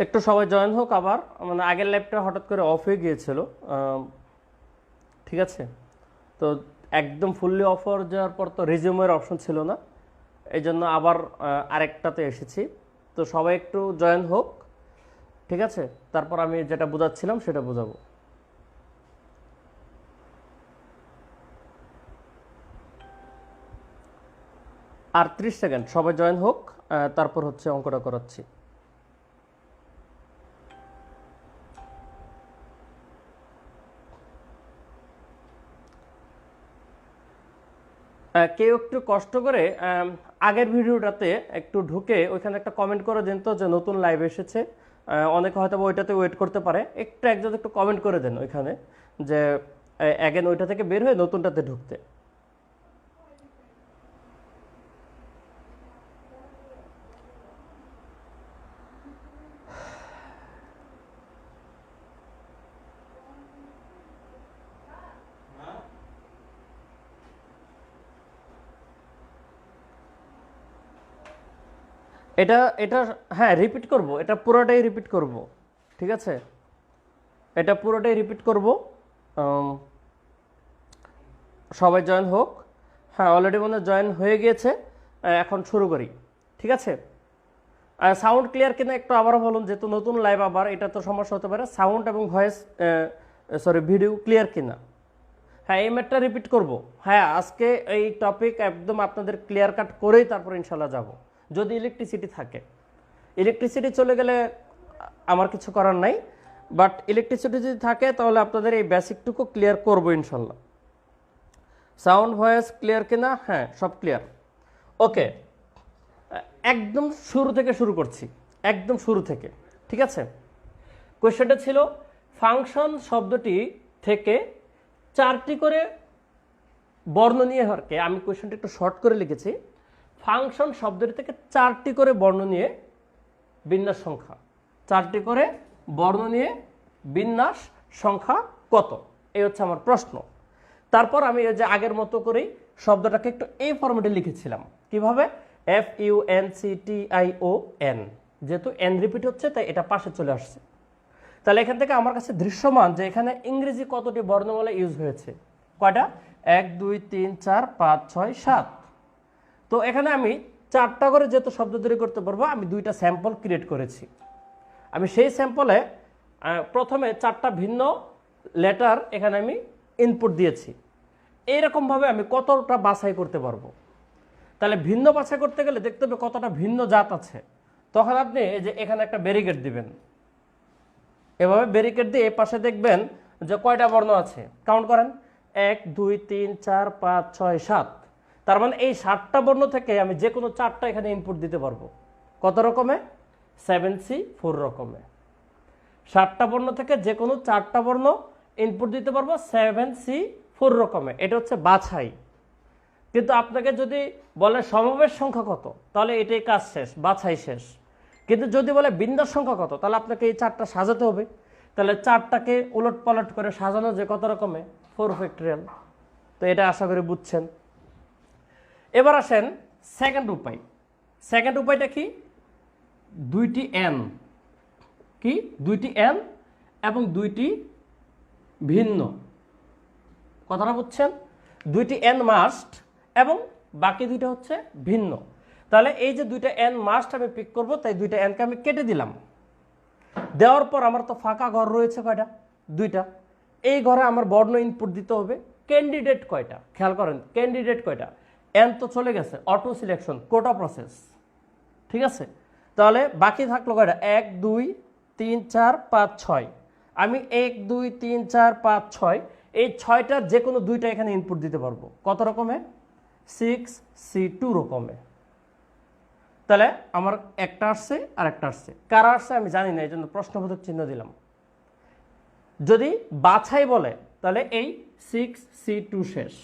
একটু সবাই জয়েন হোক আবার, মানে আগের লাইভটা হঠাৎ করে অফ হয়ে গিয়েছিল। ঠিক আছে, তো একদম ফুললি অফ হয়ে যাওয়ার পর তো রিজিউমের অপশন ছিল না, এই জন্য আবার আরেকটাতে এসেছি। তো সবাই একটু জয়েন হোক, ঠিক আছে? তারপর আমি যেটা বোঝাচ্ছিলাম সেটা বোঝাবো। আর 30 সেকেন্ড সবাই জয়েন হোক, তারপর হচ্ছে অঙ্কটা করাচ্ছি। কেউ একটু কষ্ট করে আগের ভিডিওটাতে একটু ঢুকে ওইখানে একটা কমেন্ট করে দেন তো, যে নতুন লাইভ এসেছে। অনেকে হয়তো ওইটাতে ওয়েট করতে পারে, একটু একজন একটু কমেন্ট করে দেন ওইখানে, যে অ্যাগেন ওইটা থেকে বের হয়ে নতুনটাতে ঢুকতে। এটা এটা হ্যাঁ, রিপিট করব, এটা পুরোটাই রিপিট করব, ঠিক আছে? এটা পুরোটাই রিপিট করব। সবাই জয়েন হোক। হ্যাঁ, অলরেডি মনে জয়েন হয়ে গিয়েছে। এখন শুরু করি, ঠিক আছে? সাউন্ড ক্লিয়ার কিনা একটু আবারও বলুন, যেহেতু নতুন লাইভ আবার এটা তো সমস্যা হতে পারে। সাউন্ড এবং ভয়েস, সরি, ভিডিও ক্লিয়ার কিনা। হ্যাঁ, এই ম্যাটটা রিপিট করব। হ্যাঁ, আজকে এই টপিক একদম আপনাদের ক্লিয়ার কাট করেই তারপর ইনশাল্লাহ যাব, যদি ইলেকট্রিসিটি থাকে। ইলেকট্রিসিটি চলে গেলে আমার কিছু করার নাই, বাট ইলেকট্রিসিটি যদি থাকে তাহলে আপনাদের এই বেসিকটুকু ক্লিয়ার করবো ইনশাল্লাহ। সাউন্ড ভয়েস ক্লিয়ার কিনা? হ্যাঁ, সব ক্লিয়ার। ওকে, একদম শুরু থেকে শুরু করছি, একদম শুরু থেকে, ঠিক আছে? কোয়েশ্চেনটা ছিল ফাংশন শব্দটি থেকে 4টি করে বর্ণ নিয়ে হরকে, আমি কোয়েশ্চেনটা একটু শর্ট করে লিখেছি, ফাংশন শব্দটি থেকে 4টি করে বর্ণ নিয়ে বিন্যাস সংখ্যা, 4টি করে বর্ণ নিয়ে বিন্যাস সংখ্যা কত? এই হচ্ছে আমার প্রশ্ন। তারপর আমি এই যে আগের মতো করেই শব্দটাকে একটু এই ফরম্যাটে লিখেছিলাম। কিভাবে? FUNCTION, যেহেতু এন রিপিট হচ্ছে তাই এটা পাশে চলে আসছে। তাহলে এখান থেকে আমার কাছে দৃশ্যমান যে এখানে ইংরেজি কতটি বর্ণমালা ইউজ হয়েছে। কয়টা? 1 2 3 4 5 6 7। তো এখানে আমি 4টা করে যেহেতু শব্দ তৈরি করতে পারবো, আমি 2টা স্যাম্পল ক্রিয়েট করেছি। আমি সেই স্যাম্পলে প্রথমে 4টা ভিন্ন লেটার এখানে আমি ইনপুট দিয়েছি। এইরকমভাবে আমি কতটা বাছাই করতে পারবো। তাহলে ভিন্ন বাছাই করতে গেলে দেখতে হবে কতটা ভিন্ন জাত আছে। তখন আপনি এই যে এখানে একটা ব্যারিকেড দিবেন, এভাবে ব্যারিকেড দিয়ে এই পাশে দেখবেন যে কয়টা বর্ণ আছে। কাউন্ট করেন, 1 2 3 4 5 6 7। তার মানে এই 7টা বর্ণ থেকে আমি যে কোনো 4টা এখানে ইনপুট দিতে পারবো। কত রকমে? 7C4 রকমে। 7টা বর্ণ থেকে যে কোনো 4টা বর্ণ ইনপুট দিতে পারবো 7C4 রকমে। এটা হচ্ছে বাছাই। কিন্তু আপনাকে যদি বলে সমাবেশ সংখ্যা কত, তাহলে এটাই কাজ শেষ, বাছাই শেষ। কিন্তু যদি বলে বিন্যাস সংখ্যা কত, তাহলে আপনাকে এই 4টা সাজাতে হবে। তাহলে 4টাকে উলট পালট করে সাজানো যে কত রকমে? 4 ফ্যাক্টরিয়াল। তো এটা আশা করি বুঝছেন। এবার আসেন সেকেন্ড উপায়। সেকেন্ড উপায়টা কি? 2টি এন, কি 2টি এন এবং 2টি ভিন্ন। কথাটা বুঝছেন? 2টি এন মাস্ট এবং বাকি 2টা হচ্ছে ভিন্ন। তাহলে এই যে 2টা এন মাস্ট আমি পিক করব, তাই 2টা এনকে আমি কেটে দিলাম। দেওয়ার পর আমার তো ফাঁকা ঘর রয়েছে কয়টা? 2টা। এই ঘরে আমার বর্ণ ইনপুট দিতে হবে। ক্যান্ডিডেট কয়টা? খেয়াল করেন, ক্যান্ডিডেট কয়টা? এন তো চলে গেছে, অটো সিলেকশন, কোটা প্রসেস, ঠিক আছে? তাহলে বাকি থাকলো কয়টা? 1 2 3 4 5 6। আমি 1 2 3 4 5 6 এই 6টার যে কোনো 2টা এখানে ইনপুট দিতে পারবো। কত রকমে? 6C2 রকমে। তাহলে আমার একটা আসছে আর একটা আসছে। কারা আসছে আমি জানি না, এই জন্য প্রশ্নবোধক চিহ্ন দিলাম। যদি বাছাই বলে তাহলে এই 6C2 শেষ।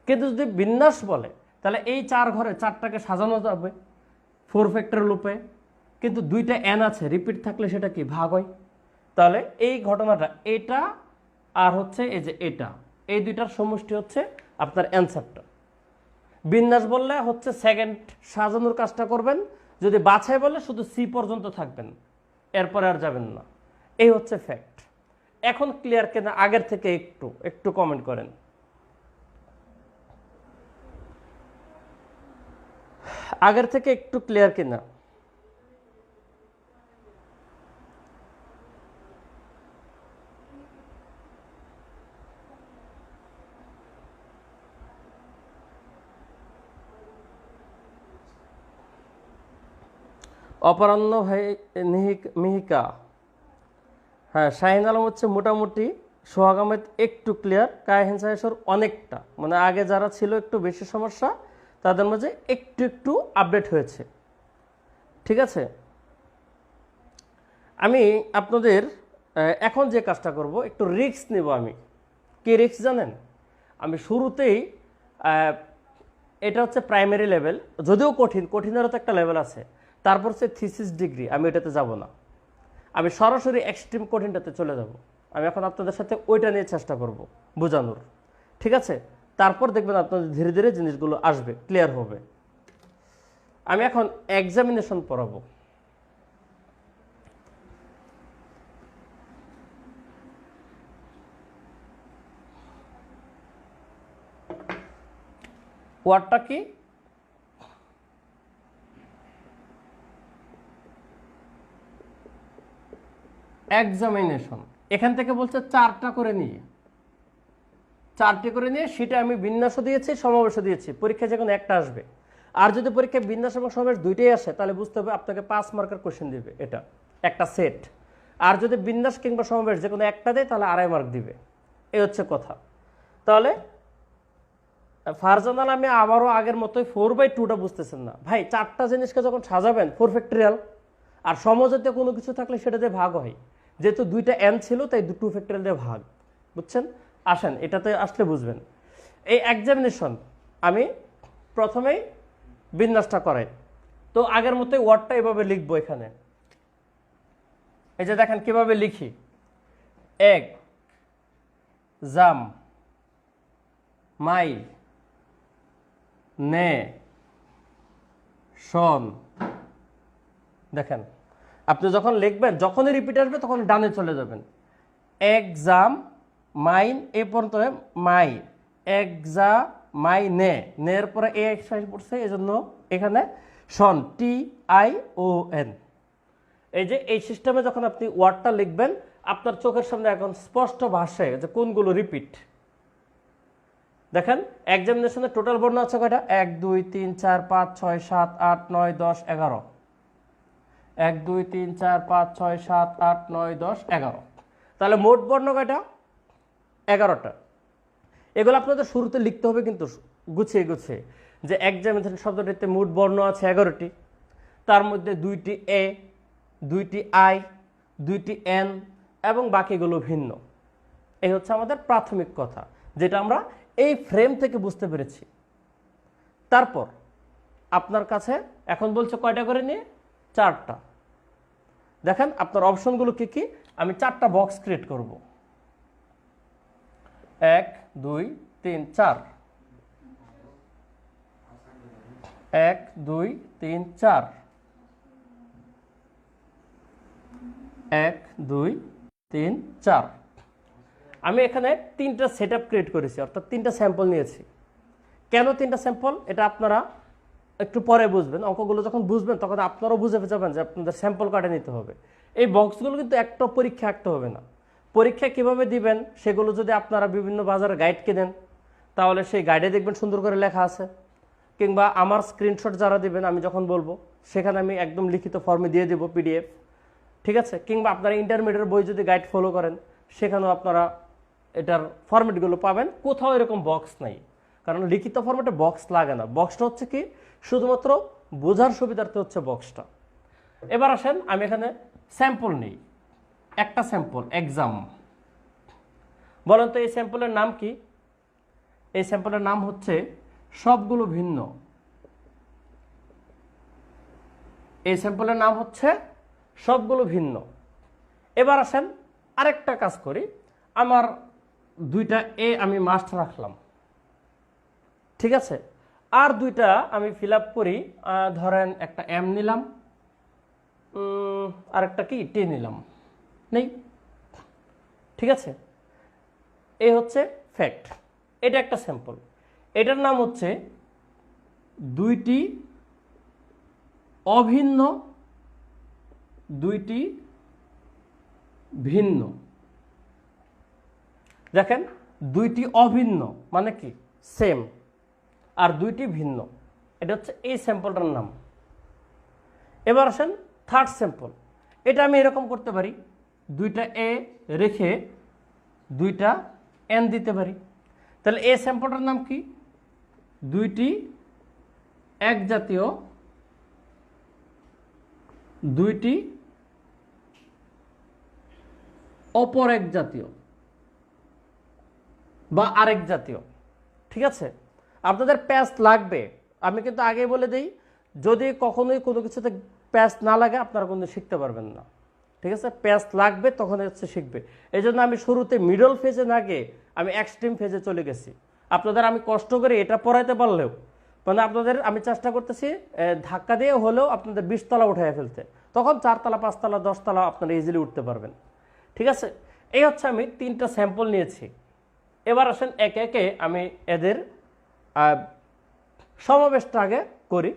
কিন্তু যদি বিন্যাস বলে তাহলে এই 4 ঘরে 4টাকে সাজানো যাবে 4 ফ্যাক্টরিয়াল লুপে। কিন্তু 2টা এন আছে, রিপিট থাকলে সেটা কি? ভাগ হয়। তাহলে এই ঘটনাটা এটা আর হচ্ছে এই যে এটা, এই 2টার সমষ্টি হচ্ছে আপনার অ্যান্সারটা। বিন্যাস বললে হচ্ছে সেকেন্ড সাজানোর কাজটা করবেন, যদি বাছাই বলে শুধু সি পর্যন্ত থাকবেন। এরপরে আর যাবেন না। এই হচ্ছে ফ্যাক্ট। এখন ক্লিয়ার কিনা আগের থেকে একটু একটু কমেন্ট করেন। আগের থেকে একটু ক্লিয়ার কিনা? অপরাহ্ন ভাই, মিহিকা, হ্যাঁ শাহিন আলম হচ্ছে মোটামুটি, সোহাগ আহমেদ একটু ক্লিয়ার, কায়হেন সাহেসর অনেকটা, মানে আগে যারা ছিল একটু বেশি সমস্যা তাদের মাঝে একটু একটু আপডেট হয়েছে। ঠিক আছে, আমি আপনাদের এখন যে কাজটা করব, একটু রিস্ক নেব। আমি কি রিস্ক জানেন? আমি শুরুতেই এটা হচ্ছে প্রাইমারি লেভেল, যদিও কঠিনেরও তো একটা লেভেল আছে, তারপর হচ্ছে থিসিস ডিগ্রি, আমি এটাতে যাব না, আমি সরাসরি এক্সট্রিম কঠিনটাতে চলে যাব। আমি এখন আপনাদের সাথে ওইটা নিয়ে চেষ্টা করব বোঝানোর। ঠিক আছে, তারপর দেখবেন আপনাদের ধীরে ধীরে জিনিসগুলো আসবে, ক্লিয়ার হবে। আমি এখন এক্সামিনেশন পড়াবো। ওয়ার্ডটা কি? এক্সামিনেশন। এখান থেকে বলছে 4টা করে নিয়ে, 4টি করে নিয়ে সেটা আমি বিন্যাসও দিয়েছি, সমাবেশও দিয়েছি। পরীক্ষায় যখন একটা আসবে, আর যদি পরীক্ষায় বিন্যাস এবং সমাবেশ দুইটাই আসে, তাহলে বুঝতে হবে আপনাকে 5 মার্কের কোশ্চেন দিবে, এটা একটা সেট। আর যদি বিন্যাস কিংবা সমাবেশ যে কোনো একটা দেয়, তাহলে 2.5 মার্ক দিবে। এই হচ্ছে কথা। তাহলে ফারজান আল, আমি আবারও আগের মতোই 4/2টা বুঝতেছেন না ভাই। 4টা জিনিসকে যখন সাজাবেন 4 ফ্যাক্টরিয়াল, আর সমজাতীয় কোনো কিছু থাকলে সেটা দিয়ে ভাগ হয়, যেহেতু 2টা n ছিল তাই 2 ফ্যাক্টরিয়াল দিয়ে ভাগ, বুঝছেন? আসেন এটাতে আসলে বুঝবেন। এই এক্সামিনেশন আমি প্রথমেই বিন্যাসটা করাই, তো আগের মতোই ওয়ার্ডটা এভাবে লিখবো। এখানে এই যে দেখেন কিভাবে লিখি, এক জাম মাই নে শন। দেখেন আপনি যখন লিখবেন, যখনই রিপিট আসবে তখন ডানে চলে যাবেন। এক্সাম মাইন, এই পর্যন্ত মাই, এক্সা মাই নে, নের পরে এ এক্সারসাইজ পড়ছে, এই জন্য এখানে শন, TION। এই যে এই সিস্টেমে যখন আপনি ওয়ার্ডটা লিখবেন, আপনার চোখের সামনে এখন স্পষ্ট ভাষায় যে কোনগুলো রিপিট। দেখেন এক্সামিনেশনে টোটাল বর্ণ আছে কয়টা? 1 2 3 4 5 6 7 8 9 10 11। 1 2 3 4 5 6 7 8 9 10 11। তাহলে মোট বর্ণ কয়টা? 11টা। এগুলো আপনাদের শুরুতে লিখতে হবে কিন্তু গুছিয়ে গুছিয়ে, যে এক্সামিনেশন শব্দটিতে মোট বর্ণ আছে 11টি, তার মধ্যে 2টি এ, 2টি আই, 2টি এন এবং বাকিগুলো ভিন্ন। এই হচ্ছে আমাদের প্রাথমিক কথা, যেটা আমরা এই ফ্রেম থেকে বুঝতে পেরেছি। তারপর আপনার কাছে এখন বলছে কয়টা করে নিয়ে? 4টা। দেখেন আপনার অপশনগুলো কি কি, আমি 4টা বক্স ক্রিয়েট করব। 1 2 3 4, 1 2 3 4, 1 2 3 4। আমি এখানে 3টা সেট আপ ক্রিয়েট করেছি, অর্থাৎ 3টা স্যাম্পল নিয়েছি। কেন 3টা স্যাম্পল, এটা আপনারা একটু পরে বুঝবেন। অঙ্কগুলো যখন বুঝবেন তখন আপনারাও বুঝে যাবেন যে আপনাদের স্যাম্পল কাটে নিতে হবে। এই বক্সগুলো কিন্তু একটা পরীক্ষা আঁকতে হবে না। পরীক্ষা কিভাবে দিবেন সেগুলো যদি আপনারা বিভিন্ন বাজারে গাইড কিনেন, তাহলে সেই গাইডে দেখবেন সুন্দর করে লেখা আছে, কিংবা আমার স্ক্রিনশট যারা দিবেন আমি যখন বলবো সেখানে আমি একদম লিখিত ফর্মে দিয়ে দেবো PDF। ঠিক আছে, কিংবা আপনারা ইন্টারমিডিয়েট বই যদি গাইড ফলো করেন, সেখানেও আপনারা এটার ফরম্যাটগুলো পাবেন। কোথাও এরকম বক্স নাই, কারণ লিখিত ফরম্যাটে বক্স লাগে না। বক্সটা হচ্ছে কি, শুধুমাত্র বোঝার সুবিধার্থে হচ্ছে বক্সটা। এবার আসেন আমি এখানে স্যাম্পল নেই, একটা স্যাম্পল এক্সাম। বলেন তো এই স্যাম্পলের নাম কি? এই স্যাম্পলের নাম হচ্ছে সবগুলো ভিন্ন। এই স্যাম্পলের নাম হচ্ছে সবগুলো ভিন্ন। এবার আসেন আরেকটা কাজ করি, আমার 2টা এ আমি মাস্ট রাখলাম, ঠিক আছে, আর 2টা আমি ফিল আপ করি। ধরেন একটা এম নিলাম, আরেকটা কি টি নিলাম, নেই। ঠিক আছে, এই হচ্ছে ফ্যাক্ট। এটা একটা স্যাম্পল। এটার নাম হচ্ছে দুইটি অভিন্ন, দুইটি ভিন্ন। দেখেন, দুইটি অভিন্ন মানে কি সেম, আর দুইটি ভিন্ন, এটা হচ্ছে এই স্যাম্পলটার নাম। এবার আসেন থার্ড স্যাম্পল। এটা আমি এরকম করতে পারি, দুইটা এ রেখে দুইটা এন দিতে পারি। তাহলে এই স্যাম্পলটার নাম কি? দুইটি এক জাতীয়, দুইটি অপর এক জাতীয় বা আরেক জাতীয়। ঠিক আছে, আপনাদের প্যাচ লাগবে, আমি কিন্তু আগেই বলে দিই, যদি কখনোই কোনো কিছুতে প্যাচ না লাগে আপনারা কোনো শিখতে পারবেন না। ঠিক আছে, প্যাচ লাগবে তখন হচ্ছে শিখবে। এই জন্য আমি শুরুতে মিডল ফেজে না গিয়ে আমি এক্সট্রিম ফেজে চলে গেছি। আপনাদের আমি কষ্ট করে এটা পড়াইতে পারলেও মানে আপনাদের আমি চেষ্টা করতেছি ধাক্কা দিয়ে হলেও আপনাদের 20 তলা উঠাইয়া ফেলতে, তখন 4 তলা 5 তলা 10 তলা আপনারা ইজিলি উঠতে পারবেন। ঠিক আছে, এই হচ্ছে আমি 3টা স্যাম্পল নিয়েছি। এবার আসেন একে একে আমি এদের সমাবেশটা আগে করি,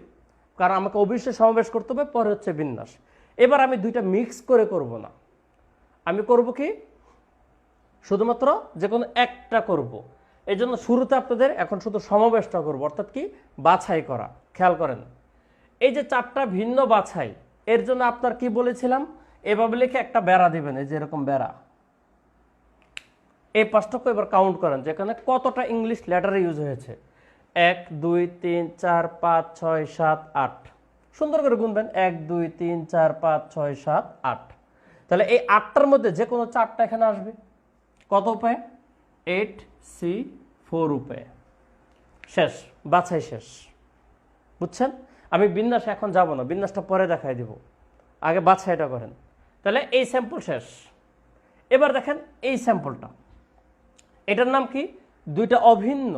কারণ আমাকে অবশ্যই সমাবেশ করতে হবে, পরে হচ্ছে বিন্যাস। এবার আমি দুইটা মিক্স করে করব না, আমি করব কি শুধুমাত্র যে কোনো একটা করব। এই জন্য শুরুতে আপনাদের এখন শুধু সমাবেশটা করব, অর্থাৎ কি বাছাই করা। খেয়াল করেন, এই যে 4টা ভিন্ন বাছাই, এর জন্য আপনার কি বলেছিলাম, এভাবে লিখে একটা বেড়া দিবেন, এই যে এরকম বেড়া। এই পাঁচটাকে এবার কাউন্ট করেন যে এখানে কতটা ইংলিশ লেটার ইউজ হয়েছে। 1 2 3 4 5 6 7 8। সুন্দর করে গুনবেন, 1 2 3 4 5 6 7 8। তাহলে এই 8টার মধ্যে যে কোনো 4টা এখানে আসবে। কত উপায়? 8 C 4 উপায়। শেষ, বাছাই শেষ। বুঝছেন? আমি বিন্যাসে এখন যাব না, বিন্যাসটা পরে দেখাই দিব, আগে বাছাইটা করেন। তাহলে এই স্যাম্পল শেষ। এবার দেখেন এই স্যাম্পলটা, এটার নাম কি? দুইটা অভিন্ন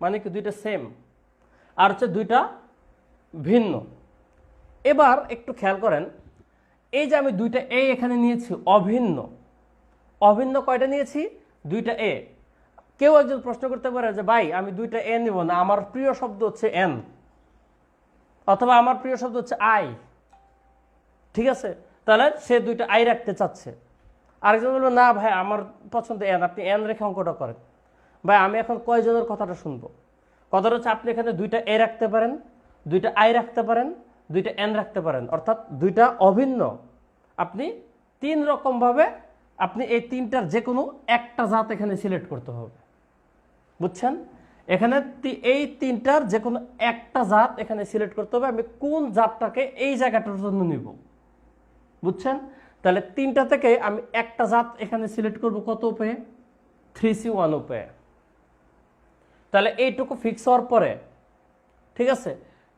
মানে কি দুইটা সেম, আর হচ্ছে দুইটা ভিন্ন। এবার একটু খেয়াল করেন, এই যে আমি দুইটা এ এখানে নিয়েছি অভিন্ন, অভিন্ন কয়টা নিয়েছি? দুইটা এ। কেউ একজন প্রশ্ন করতে পারে যে ভাই আমি দুইটা এ নিব না, আমার প্রিয় শব্দ হচ্ছে এন, অথবা আমার প্রিয় শব্দ হচ্ছে আই। ঠিক আছে, তাহলে সে দুইটা আই রাখতে চাচ্ছে। আরেকজন বলবে না ভাই আমার পছন্দ এন, আপনি এন রেখে অঙ্কটা করেন। ভাই আমি এখন কয়জনের কথাটা শুনবো? কথাটা হচ্ছে আপনি এখানে দুইটা এ রাখতে পারেন, দুইটা আই রাখতে পারেন, দুইটা এন রাখতে পারেন, অর্থাৎ দুইটা অভিন্ন। আপনি 3 রকমভাবে আপনি এই 3টার যে কোনো একটা জাত এখানে সিলেক্ট করতে হবে। বুঝছেন? এখানে এই 3টার যে কোনো একটা জাত এখানে সিলেক্ট করতে হবে। আমি কোন জাতটাকে এই জায়গাটার জন্য নিব, বুঝছেন? তাহলে 3টা থেকে আমি একটা জাত এখানে সিলেক্ট করব কত উপায়ে? 3C1 উপায়ে। তাহলে এইটুকু ফিক্স হওয়ার পরে ঠিক আছে,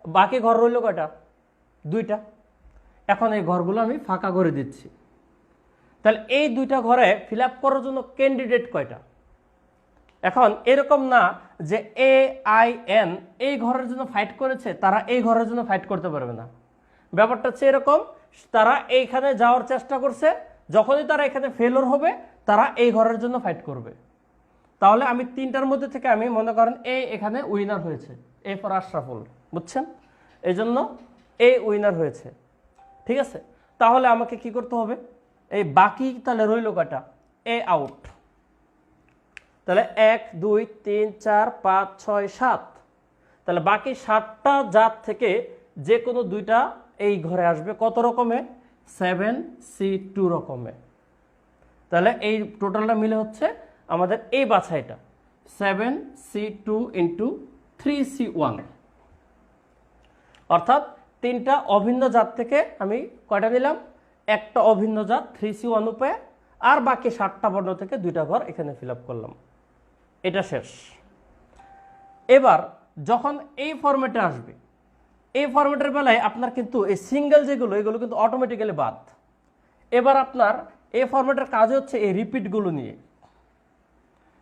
বাকি ঘর রইল কয়টা? 2টা। এখন এই ঘরগুলো আমি ফাঁকা করে দিচ্ছি। তাহলে এই 2টা ঘরে ফিল আপ করার জন্য ক্যান্ডিডেট কয়টা? এখন এরকম না যে এ আই এন এই ঘরের জন্য ফাইট করেছে, তারা এই ঘরের জন্য ফাইট করতে পারবে না। ব্যাপারটা হচ্ছে এরকম, তারা এইখানে যাওয়ার চেষ্টা করছে, যখনই তারা এখানে ফেলোর হবে তারা এই ঘরের জন্য ফাইট করবে। তাহলে আমি 3টার মধ্যে থেকে আমি মনে করেন এ এখানে উইনার হয়েছে, এ ফর আশরাফুল, বুঝছেন? এই জন্য এ উইনার হয়েছে। ঠিক আছে, তাহলে আমাকে কি করতে হবে? এই বাকি তাহলে রইল কয়টা? এ আউট। তাহলে 1 2 3 4 5 6 7। তাহলে বাকি 7টা জাত থেকে যে কোনো 2টা এই ঘরে আসবে। কত রকমে? 7C2 রকমে। তাহলে এই টোটালটা মিলে হচ্ছে আমাদের এই বাছাইটা 7C2 ইন্টু 3C1, অর্থাৎ 3টা অভিন্ন জাত থেকে আমি কয়টা নিলাম? একটা অভিন্ন জাত 3C1 উপায়ে, আর বাকি 7টা বর্ণ থেকে 2টা ঘর এখানে ফিল আপ করলাম। এটা শেষ। এবার যখন এই ফরম্যাটে আসবে, এই ফরম্যাটের বেলায় আপনার কিন্তু এই সিঙ্গেল যেগুলো এগুলো কিন্তু অটোমেটিক্যালি বাদ। এবার আপনার এই ফরম্যাটের কাজ হচ্ছে এই রিপিটগুলো নিয়ে,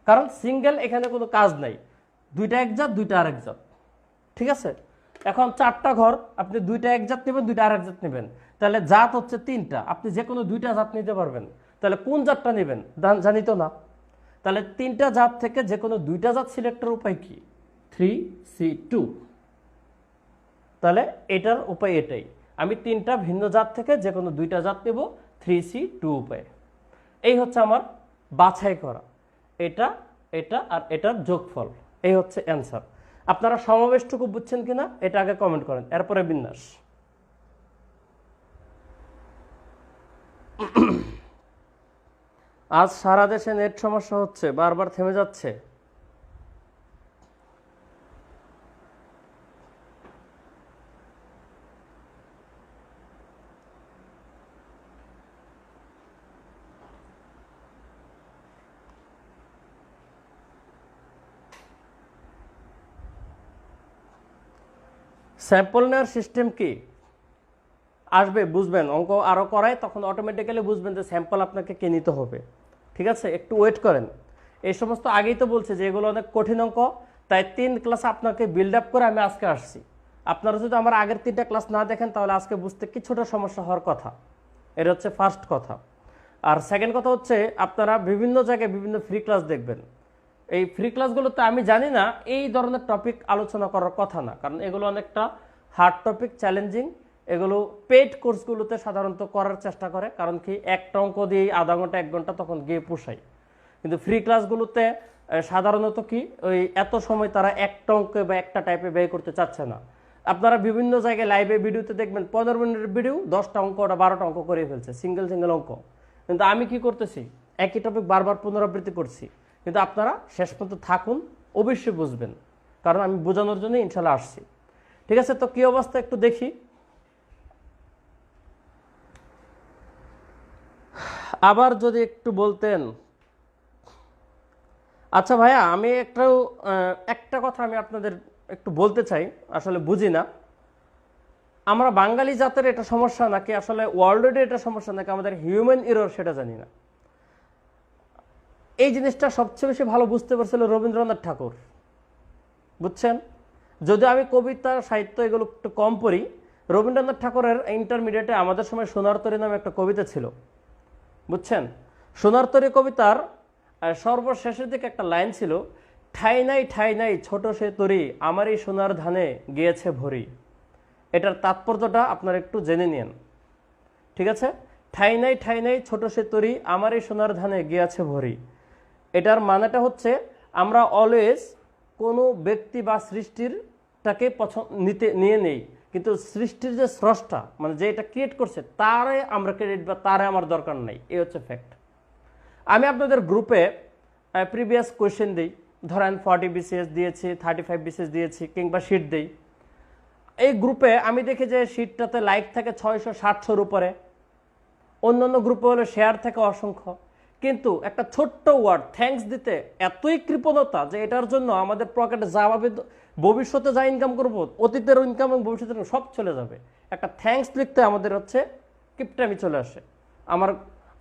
কারণ সিঙ্গেল এখানে কোনো কাজ নাই, 2টা এক জাত 2টা আরেক জাত। ঠিক আছে, এখন 4টা ঘর আপনি 2টা এক জাত নেবেন 2টা আরেক জাত নেবেন, তাহলে জাত হচ্ছে 3টা, আপনি যে কোনো 2টা জাত নিতে পারবেন। তাহলে কোন জাতটা নেবেন জানি তো না। তাহলে 3টা জাত থেকে যে কোনো 2টা জাত সিলেক্টের উপায় কি? 3C2। তাহলে এটার উপায় এটাই, আমি 3টা ভিন্ন জাত থেকে যে কোনো 2টা জাত নেব 3C2 উপায়ে। এই হচ্ছে আমার বাছাই করা, এটা এটা আর এটার যোগফল। এই হচ্ছে অ্যান্সার। আপনারা সমাবেশটুকু বুঝছেন কিনা এটা আগে কমেন্ট করেন, এরপরে বিন্যাস। আজ সারা দেশে নেট সমস্যা হচ্ছে, বারবার থেমে যাচ্ছে। স্যাম্পল নেওয়ার সিস্টেম কি আসবে বুঝবেন, অঙ্ক আরও করায় তখন অটোমেটিক্যালি বুঝবেন যে স্যাম্পল আপনাকে কে নিতে হবে। ঠিক আছে, একটু ওয়েট করেন। এই সমস্ত আগেই তো বলছে যে এগুলো অনেক কঠিন অঙ্ক, তাই 3 ক্লাস আপনাকে বিল্ড আপ করে আমি আজকে আসছি। আপনারা যদি আমার আগের 3টা ক্লাস না দেখেন তাহলে আজকে বুঝতে কিছুটা সমস্যা হওয়ার কথা। এটা হচ্ছে ফার্স্ট কথা। আর সেকেন্ড কথা হচ্ছে আপনারা বিভিন্ন জায়গায় বিভিন্ন ফ্রি ক্লাস দেখবেন। এই ফ্রি ক্লাসগুলোতে আমি জানি না এই ধরনের টপিক আলোচনা করার কথা না, কারণ এগুলো অনেকটা হার্ড টপিক, চ্যালেঞ্জিং। এগুলো পেড কোর্সগুলোতে সাধারণত করার চেষ্টা করে, কারণ কি একটা অঙ্ক দিয়ে আধা ঘন্টা 1 ঘন্টা তখন গিয়ে পোষায়। কিন্তু ফ্রি ক্লাসগুলোতে সাধারণত কি ওই এত সময় তারা একটা অঙ্কে বা একটা টাইপে ব্যয় করতে চাচ্ছে না। আপনারা বিভিন্ন জায়গায় লাইভে ভিডিওতে দেখবেন 15 মিনিটের ভিডিও 10টা অঙ্ক ওটা 12টা অঙ্ক করে ফেলছে, সিঙ্গেল সিঙ্গেল অঙ্ক। কিন্তু আমি কি করতেছি, একই টপিক বারবার পুনরাবৃত্তি করছি। কিন্তু আপনারা শেষ পর্যন্ত থাকুন, অবশ্যই বুঝবেন, কারণ আমি বোঝানোর জন্য ইনশাল্লাহ আসছি। ঠিক আছে, তো কি অবস্থা একটু দেখি। আবার যদি একটু বলতেন। আচ্ছা ভাইয়া, আমি একটা কথা আমি আপনাদের একটু বলতে চাই, আসলে বুঝি না আমরা বাঙালি জাতের এটা সমস্যা নাকি আসলে ওয়ার্ল্ডের এটা সমস্যা নাকি আমাদের হিউম্যান এরর সেটা জানি না। এই জিনিসটা সবচেয়ে বেশি ভালো বুঝতে পারছিল রবীন্দ্রনাথ ঠাকুর, বুঝছেন। যদিও আমি কবিতা সাহিত্য এগুলো একটু কম পড়ি, রবীন্দ্রনাথ ঠাকুরের ইন্টারমিডিয়েটে আমাদের সময় সোনার তরী নামে একটা কবিতা ছিল, বুঝছেন। সোনার তরী কবিতার সর্বশেষের দিকে একটা লাইন ছিল, ঠাই নাই ছোট সে তরী আমারই সোনার ধানে গিয়েছে ভরি। এটার তাৎপর্যটা আপনারা একটু জেনে নিন। ঠিক আছে, ঠাই নাই ছোট সে তরী আমারই সোনার ধানে গিয়েছে ভরি। এটার মানেটা হচ্ছে আমরা অলওয়েজ কোনো ব্যক্তি বা সৃষ্টিরটাকে নিয়ে নেই, কিন্তু সৃষ্টির যে স্রষ্টা মানে যে এটা ক্রিয়েট করছে তারে আমরা ক্রেডিট বা তারে আমার দরকার নাই, এই হচ্ছে ফ্যাক্ট। আমি আপনাদের গ্রুপে প্রিভিয়াস কোয়েশ্চেন দিই, ধরেন 40 BCS দিয়েছি, 35 BCS দিয়েছি, কিংবা শিট দিই। এই গ্রুপে আমি দেখি যে শিটটাতে লাইক থাকে 600-700-র উপরে, অন্যান্য গ্রুপে হলে শেয়ার থাকে অসংখ্য। কিন্তু একটা ছোট্ট ওয়ার্ড থ্যাঙ্কস দিতে এতই কৃপণতা যে এটার জন্য আমাদের পকেটে যা ভাবে ভবিষ্যতে যা ইনকাম করবো, অতীতের ইনকাম এবং ভবিষ্যতের ইনকাম সব চলে যাবে। একটা থ্যাঙ্কস লিখতে আমাদের হচ্ছে কিপটামি চলে আসে।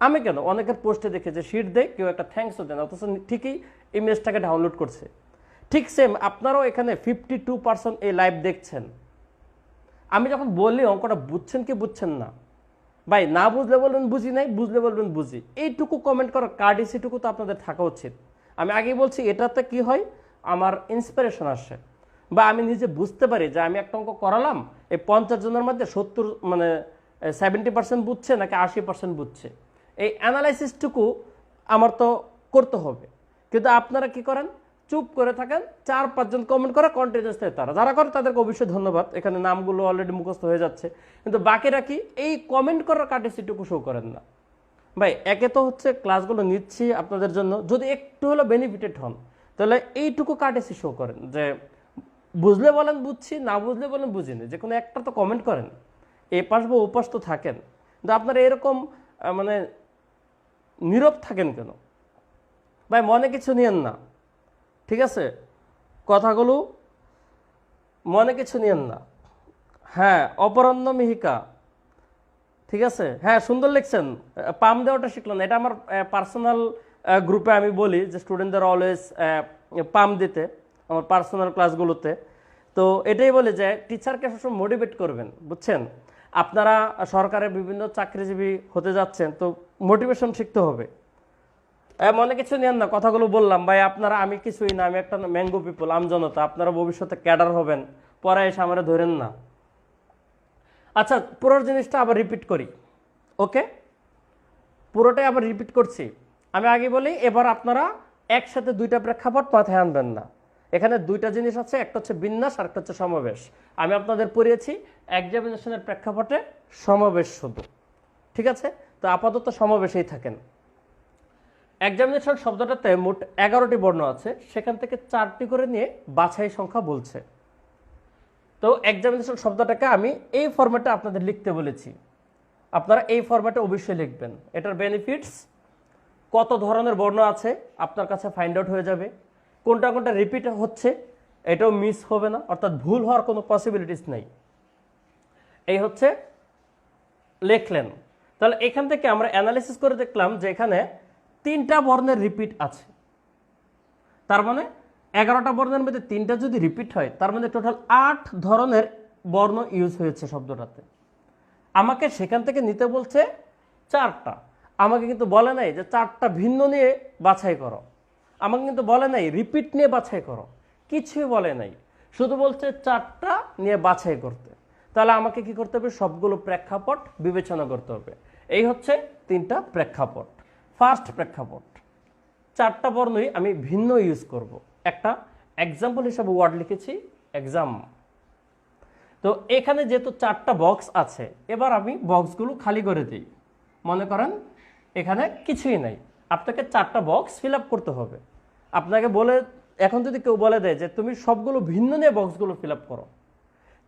আমি কেন অনেকের পোস্টে দেখে যে শিট দেয়, কেউ একটা থ্যাঙ্কসও দেন, অথচ ঠিকই ইমেজটাকে ডাউনলোড করছে। ঠিক সেম আপনারাও এখানে 52% এই লাইভ দেখছেন। আমি যখন বললি অঙ্কটা বুঝছেন কি বুঝছেন না, ভাই না বুঝলে বলবেন বুঝি নাই, বুঝলে বলবেন বুঝি। এইটুকু কমেন্ট করার কার্ডিসিটুকু তো আপনাদের থাকা উচিত। আমি আগেই বলছি, এটাতে কি হয় আমার ইন্সপিরেশন আসে, বা আমি নিজে বুঝতে পারি যে আমি একটা অঙ্ক করালাম, এই 50 জনের মধ্যে 70% বুঝছে নাকি 80% বুঝছে, এই অ্যানালাইসিসটুকু আমার তো করতে হবে। কিন্তু আপনারা কি করেন, চুপ করে থাকেন, 4-5 জন কমেন্ট করে কন্টিনিউয়াস থাকে। তারা যারা করে তাদেরকে অবশ্যই ধন্যবাদ, এখানে নামগুলো অলরেডি মুখস্থ হয়ে যাচ্ছে। কিন্তু বাকিরা কি এই কমেন্ট করার কার্টিসিটুকু শো করেন না। ভাই একে তো হচ্ছে ক্লাসগুলো নিচ্ছি আপনাদের জন্য, যদি একটু হলো বেনিফিটেড হন তাহলে এইটুকু কার্টিসি শো করেন যে বুঝলে বলেন বুঝছি, না বুঝলে বলেন বুঝিনি, যে কোনো একটা তো কমেন্ট করেন, এ পাশ বা ও পাশ তো থাকেন। কিন্তু আপনারা এরকম মানে নীরব থাকেন কেন? ভাই মনে কিছু নিয়েন না, ঠিক আছে, কথাগুলো মনে কিছু নিয়েন না। হ্যাঁ, অপরাহ্ন মিহিকা, ঠিক আছে, হ্যাঁ সুন্দর লিখছেন। পাম দেওয়াটা শিখলেন, এটা আমার পার্সোনাল গ্রুপে আমি বলি যে স্টুডেন্টদের অলওয়েজ পাম দিতে আমার পার্সোনাল ক্লাসগুলোতে। তো এটাই বলি যে টিচারকে সবসময় মোটিভেট করবেন, বুঝছেন। আপনারা সরকারের বিভিন্ন চাকরিজীবী হতে যাচ্ছেন, তো মোটিভেশন শিখতে হবে। মনে কিছু নেন না, কথাগুলো বললাম ভাই, আপনারা আমি কিছুই না, আমি একটা ম্যাঙ্গো পিপল, আমজনতা। আপনারা ভবিষ্যতে ক্যাডার হবেন, পরে এসে আমার ধরেন না। আচ্ছা, পুরো জিনিসটা আবার রিপিট করি। ওকে, পুরোটাই আবার রিপিট করছি। আমি আগে বলি, এবার আপনারা একসাথে দুইটা প্রেক্ষাপট মাথায় আনবেন না। এখানে দুইটা জিনিস আছে, একটা হচ্ছে বিন্যাস আর একটা হচ্ছে সমাবেশ। আমি আপনাদের পড়িয়েছি এক্সামিনেশনের প্রেক্ষাপটে সমাবেশ শুধু, ঠিক আছে? তো আপাতত সমাবেশেই থাকেন। এক্সামিনেশন শব্দটাতে মোট 11টি বর্ণ আছে, সেখান থেকে 4টি করে নিয়ে বাছাই সংখ্যা বলছে। তো এক্সামিনেশন শব্দটাকে আমি এই ফরম্যাটে আপনাদের লিখতে বলেছি, আপনারা এই ফরম্যাটে অবশ্যই লিখবেন। এটার বেনিফিটস, কত ধরনের বর্ণ আছে আপনার কাছে ফাইন্ড আউট হয়ে যাবে, কোনটা কোনটা রিপিট হচ্ছে এটাও মিস হবে না, অর্থাৎ ভুল হওয়ার কোনো পসিবিলিটিস নেই। এই হচ্ছে লিখলেন। তাহলে এখান থেকে আমরা অ্যানালিসিস করে দেখলাম যে এখানে 3টা বর্ণের রিপিট আছে। তার মানে 11টা বর্ণের মধ্যে 3টা যদি রিপিট হয়, তার মানে টোটাল 8 ধরনের বর্ণ ইউজ হয়েছে শব্দটাতে। আমাকে সেখান থেকে নিতে বলছে 4টা। আমাকে কিন্তু বলে নাই যে 4টা ভিন্ন নিয়ে বাছাই করো, আমাকে কিন্তু বলে নাই রিপিট নিয়ে বাছাই করো, কিছুই বলে নাই, শুধু বলছে 4টা নিয়ে বাছাই করতে। তাহলে আমাকে কি করতে হবে? সবগুলো প্রেক্ষাপট বিবেচনা করতে হবে। এই হচ্ছে 3টা প্রেক্ষাপট। ফার্স্ট প্রেক্ষাপট, 4টা বর্ণই আমি ভিন্ন ইউজ করব। একটা এক্সাম্পল হিসাবে ওয়ার্ড লিখেছি এক্সাম। তো এখানে যেহেতু 4টা বক্স আছে, এবার আমি বক্সগুলো খালি করে দিই। মনে করেন এখানে কিছুই নাই, আপনাকে 4টা বক্স ফিল আপ করতে হবে। আপনাকে বলে, এখন যদি কেউ বলে দেয় যে তুমি সবগুলো ভিন্ন নিয়ে বক্সগুলো ফিল আপ করো,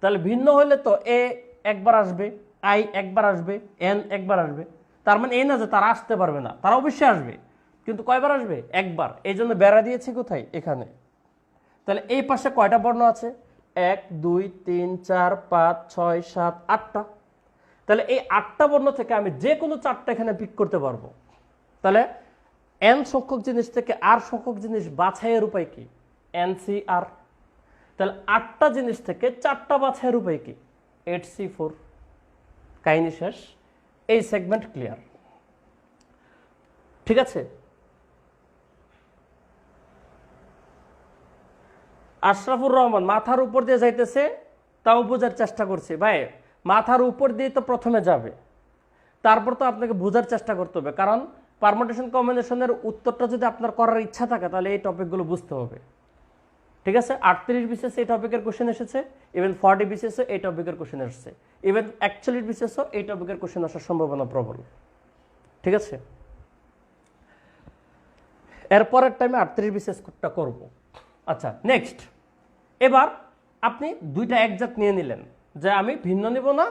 তাহলে ভিন্ন হলে তো এ একবার আসবে, আই একবার আসবে, এন একবার আসবে। তার মানে এই না যে তারা আসতে পারবে না, তারা অবশ্যই আসবে, কিন্তু কয়বার আসবে? একবার। এই জন্য বেড়া দিয়েছি কোথায়? এখানে। তাহলে এই পাশে কয়টা বর্ণ আছে? 1 2 3 4 5 6 7 8টা। তাহলে এই 8টা বর্ণ থেকে আমি যে কোনো 4টা এখানে পিক করতে পারবো। তাহলে এন সংখ্যক জিনিস থেকে আর সংখ্যক জিনিস বাছাইয়ের উপায় কি? NCR। তাহলে 8টা জিনিস থেকে 4টা বাছাইয়ের উপায় কি? 8C4। কাহিনী শেষ, এই সেগমেন্ট ক্লিয়ার, ঠিক আছে? আশরাফুর রহমান মাথার উপর দিয়ে যাইতেছে, তাও বোঝার চেষ্টা করছি। ভাই, মাথার উপর দিয়ে তো প্রথমে যাবে, তারপর তো আপনাকে বোঝার চেষ্টা করতে হবে, কারণ পারমুটেশন কম্বিনেশনের উত্তরটা যদি আপনার করার ইচ্ছা থাকে, তাহলে এই টপিকগুলো বুঝতে হবে, ঠিক আছে? 38 বিসিএস এই টপিকের কোশ্চেন এসেছে, ইভেন 40 বিসিএস এই টপিকের কোশ্চেন এসেছে, ইভেন 41 বিসিএস এই টপিকের কোশ্চেন আসার সম্ভাবনা প্রবল, ঠিক আছে? এরপরের টাইমে 38 বিসিএসটা করবো। আচ্ছা, নেক্সট, এবার আপনি দুইটা একজাত নিয়ে নিলেন, যে আমি ভিন্ন নিব না,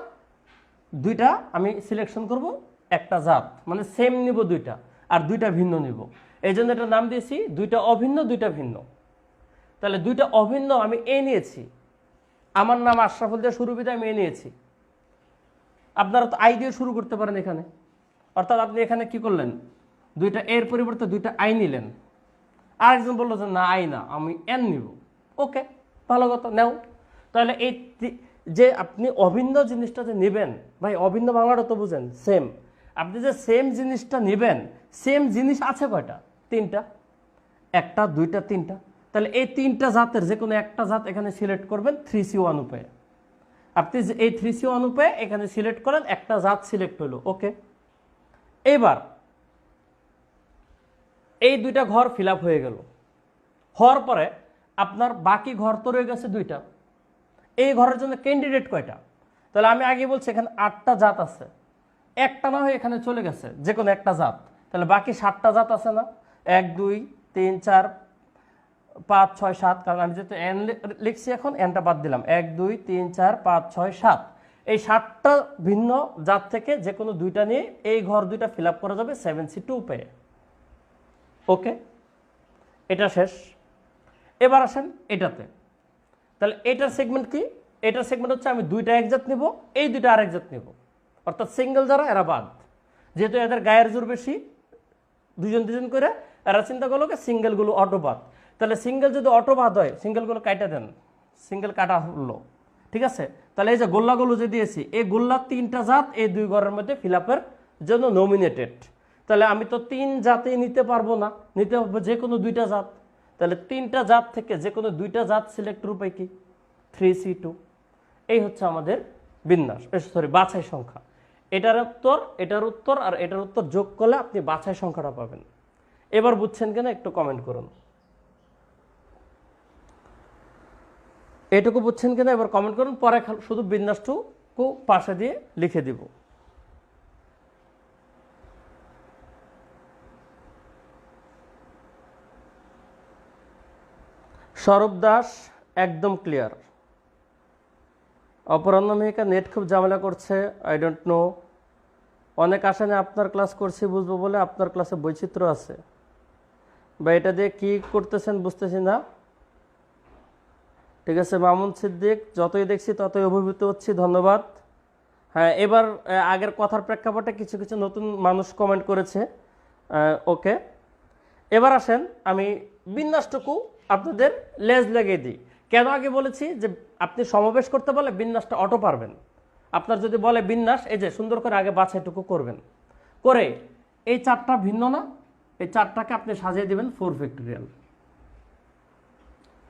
দুইটা আমি সিলেকশন করব, একটা জাত মানে সেম নিব দুইটা, আর দুইটা ভিন্ন নিব। এই জন্য এটা নাম দিয়েছি দুইটা অভিন্ন, দুইটা ভিন্ন। তাহলে দুইটা অভিন্ন আমি এ নিয়েছি, আমার নাম আশরাফুল দিয়ে শুরু, বিধায় আমি এ নিয়েছি। আপনারা তো আই দিয়ে শুরু করতে পারেন এখানে, অর্থাৎ আপনি এখানে কি করলেন? দুইটা এর পরিবর্তে দুইটা আই নিলেন। আরেকজন বললো যে না, আই না, আমি এন নিব। ওকে, ভালো কথা, নেও। তাহলে এই যে আপনি অভিন্ন জিনিসটা যে নেবেন, ভাই অভিন্ন বাংলাটা তো বুঝেন, সেম। আপনি যে সেম জিনিসটা নেবেন, সেম জিনিস আছে কয়টা? 3টা। একটা, দুইটা, 3টা। তাহলে এই 3টা জাতের যে কোনো একটা জাত এখানে সিলেক্ট করবেন 3C1 উপায়ে। আপনি এই 3C1 উপায়ে এখানে সিলেক্ট করেন, একটা জাত সিলেক্ট হলো। ওকে, এবার এই দুইটা ঘর ফিল আপ হয়ে গেল। হওয়ার পরে আপনার বাকি ঘর তো রয়ে গেছে 2টা। এই ঘরের জন্য ক্যান্ডিডেট কয়টা? তাহলে আমি আগে বলছি এখানে 8টা জাত আছে, একটা না হয়ে এখানে চলে গেছে যে কোনো একটা জাত। তাহলে বাকি 7টা জাত আছে না? 1 2 3 4 5 6 7, কারণ আমি যেহেতু এন লিখছি এখন এনটা বাদ দিলাম। 1 2 3 4 5 6 7, এই 7টা ভিন্ন জাত থেকে যে কোনো 2টা নিয়ে এই ঘর 2টা ফিল আপ করা যাবে 7C2 উপায়ে। ওকে, এটা শেষ। এবার আসেন এটাতে। তাহলে এটার সেগমেন্ট কি? এটার সেগমেন্ট হচ্ছে আমি 2টা একজাত নিব, এই 2টা আরেক জাত নিব, অর্থাৎ সিঙ্গেল যারা এরা বাদ। যেহেতু এদের গায়ের জোর বেশি, দুজন দুজন করে, এরা চিন্তা করলো সিঙ্গেলগুলো অটো বাদ। তাহলে সিঙ্গেল যদি অটো বাদ হয়, সিঙ্গেলগুলো কাটা দেন, সিঙ্গেল কাটা হলো, ঠিক আছে? তাহলে এই যে গোল্লাগুলো যে দিয়েছি, এই গোল্লা 3টা জাত এই 2 ঘরের মধ্যে ফিল আপের জন্য নমিনেটেড। তাহলে আমি তো 3 জাতেই নিতে পারবো না, নিতে হবে যে কোনো 2টা জাত। তাহলে 3টা জাত থেকে যে কোনো 2টা জাত সিলেক্টের উপায় কি? 3C2। এই হচ্ছে আমাদের বিন্যাস, সরি বাছাই সংখ্যা। এটার উত্তর আর এটার উত্তর যোগ করলে আপনি বাছাই সংখ্যাটা পাবেন। এবার বুঝছেন কিনা একটু কমেন্ট করুন। এটুকু বুঝছেন কিনা এবার কমেন্ট করুন, পরে শুধু বিন্যাসটুকু পাশে দিয়ে লিখে দিব। সৌরভ দাস একদম ক্লিয়ার। অপরাহ্ন মেহিকা নেট খুব ঝামেলা করছে, আই ডোন্ট নো। অনেক আশা নিয়ে আপনার ক্লাস করছি বুঝবো বলে, আপনার ক্লাসে বৈচিত্র্য আছে বা এটা দিয়ে কি করতেছেন বুঝতেছি না। ঠিক আছে মামুন সিদ্দিক, যতই দেখছি ততই অভিভূত হচ্ছি, ধন্যবাদ। হ্যাঁ, এবার আগের কথার প্রেক্ষাপটে কিছু কিছু নতুন মানুষ কমেন্ট করেছে, ওকে। এবার আসেন আমি বিন্যাসটুকু আপনাদের লেজ লাগিয়ে দিই। কেন আগে বলেছি যে আপনি সমাবেশ করতে বলে বিন্যাসটা অটো পারবেন। আপনার যদি বলে বিন্যাস, এই যে সুন্দর করে আগে বাছাইটুকু করবেন, করে এই 4টা ভিন্ন না, এই 4টাকে আপনি সাজিয়ে দিবেন 4 ফ্যাক্টোরিয়াল,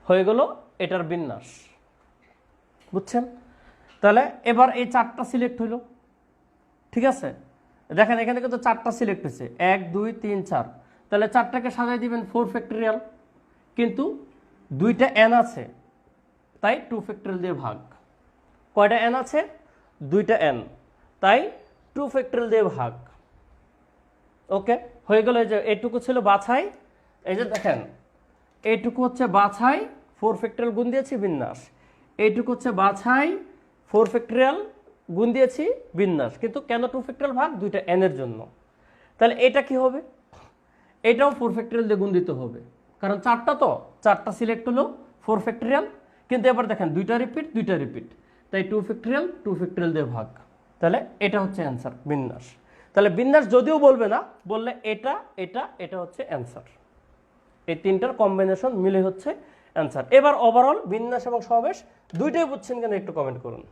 হয়ে গেল এটার বিন্যাস। বুঝছেন? তাহলে এবার এই 4টা সিলেক্ট হইল, ঠিক আছে? দেখেন এখানে কিন্তু 4টা সিলেক্ট হয়েছে, 1 2 3 4। তাহলে 4টাকে সাজিয়ে দিবেন 4 ফ্যাক্টোরিয়াল, কিন্তু 2টা n আছে তাই 2 ফ্যাক্টোরিয়াল দিয়ে ভাগ। কয়টা n আছে? 2টা n, তাই 2 ফ্যাক্টোরিয়াল দিয়ে ভাগ। ওকে, হয়ে গেল। এই যে এইটুকু ছিল বাছাই, এই যে দেখেন এইটুকু হচ্ছে বাছাই, 4 ফ্যাক্টোরিয়াল গুণ দিয়েছি বিন্যাস। এইটুকু হচ্ছে বাছাই, 4 ফ্যাক্টোরিয়াল গুণ দিয়েছি বিন্যাস। কিন্তু কেন 2 ফ্যাক্টোরিয়াল ভাগ? 2টা n এর জন্য। তাহলে এটা কি হবে? এটাও 4 ফ্যাক্টোরিয়াল দিয়ে গুণ দিতে হবে, কারণ 4টা তো, 4টা সিলেক্ট হলো 4 ফ্যাক্টোরিয়াল। কিন্তু এবার দেখেন 2টা রিপিট, তাই 2 ফ্যাক্টোরিয়াল দিয়ে ভাগ। তাহলে এটা হচ্ছে অ্যান্সার, বিন্যাস। তাহলে বিন্যাস যদিও বলবে না, বললে এটা হচ্ছে অ্যান্সার। এই 3টার কম্বিনেশন মিলে হচ্ছে অ্যান্সার। এবার ওভারঅল বিন্যাস এবং সমাবেশ দুইটাই বুঝছেন কেন একটু কমেন্ট করুন।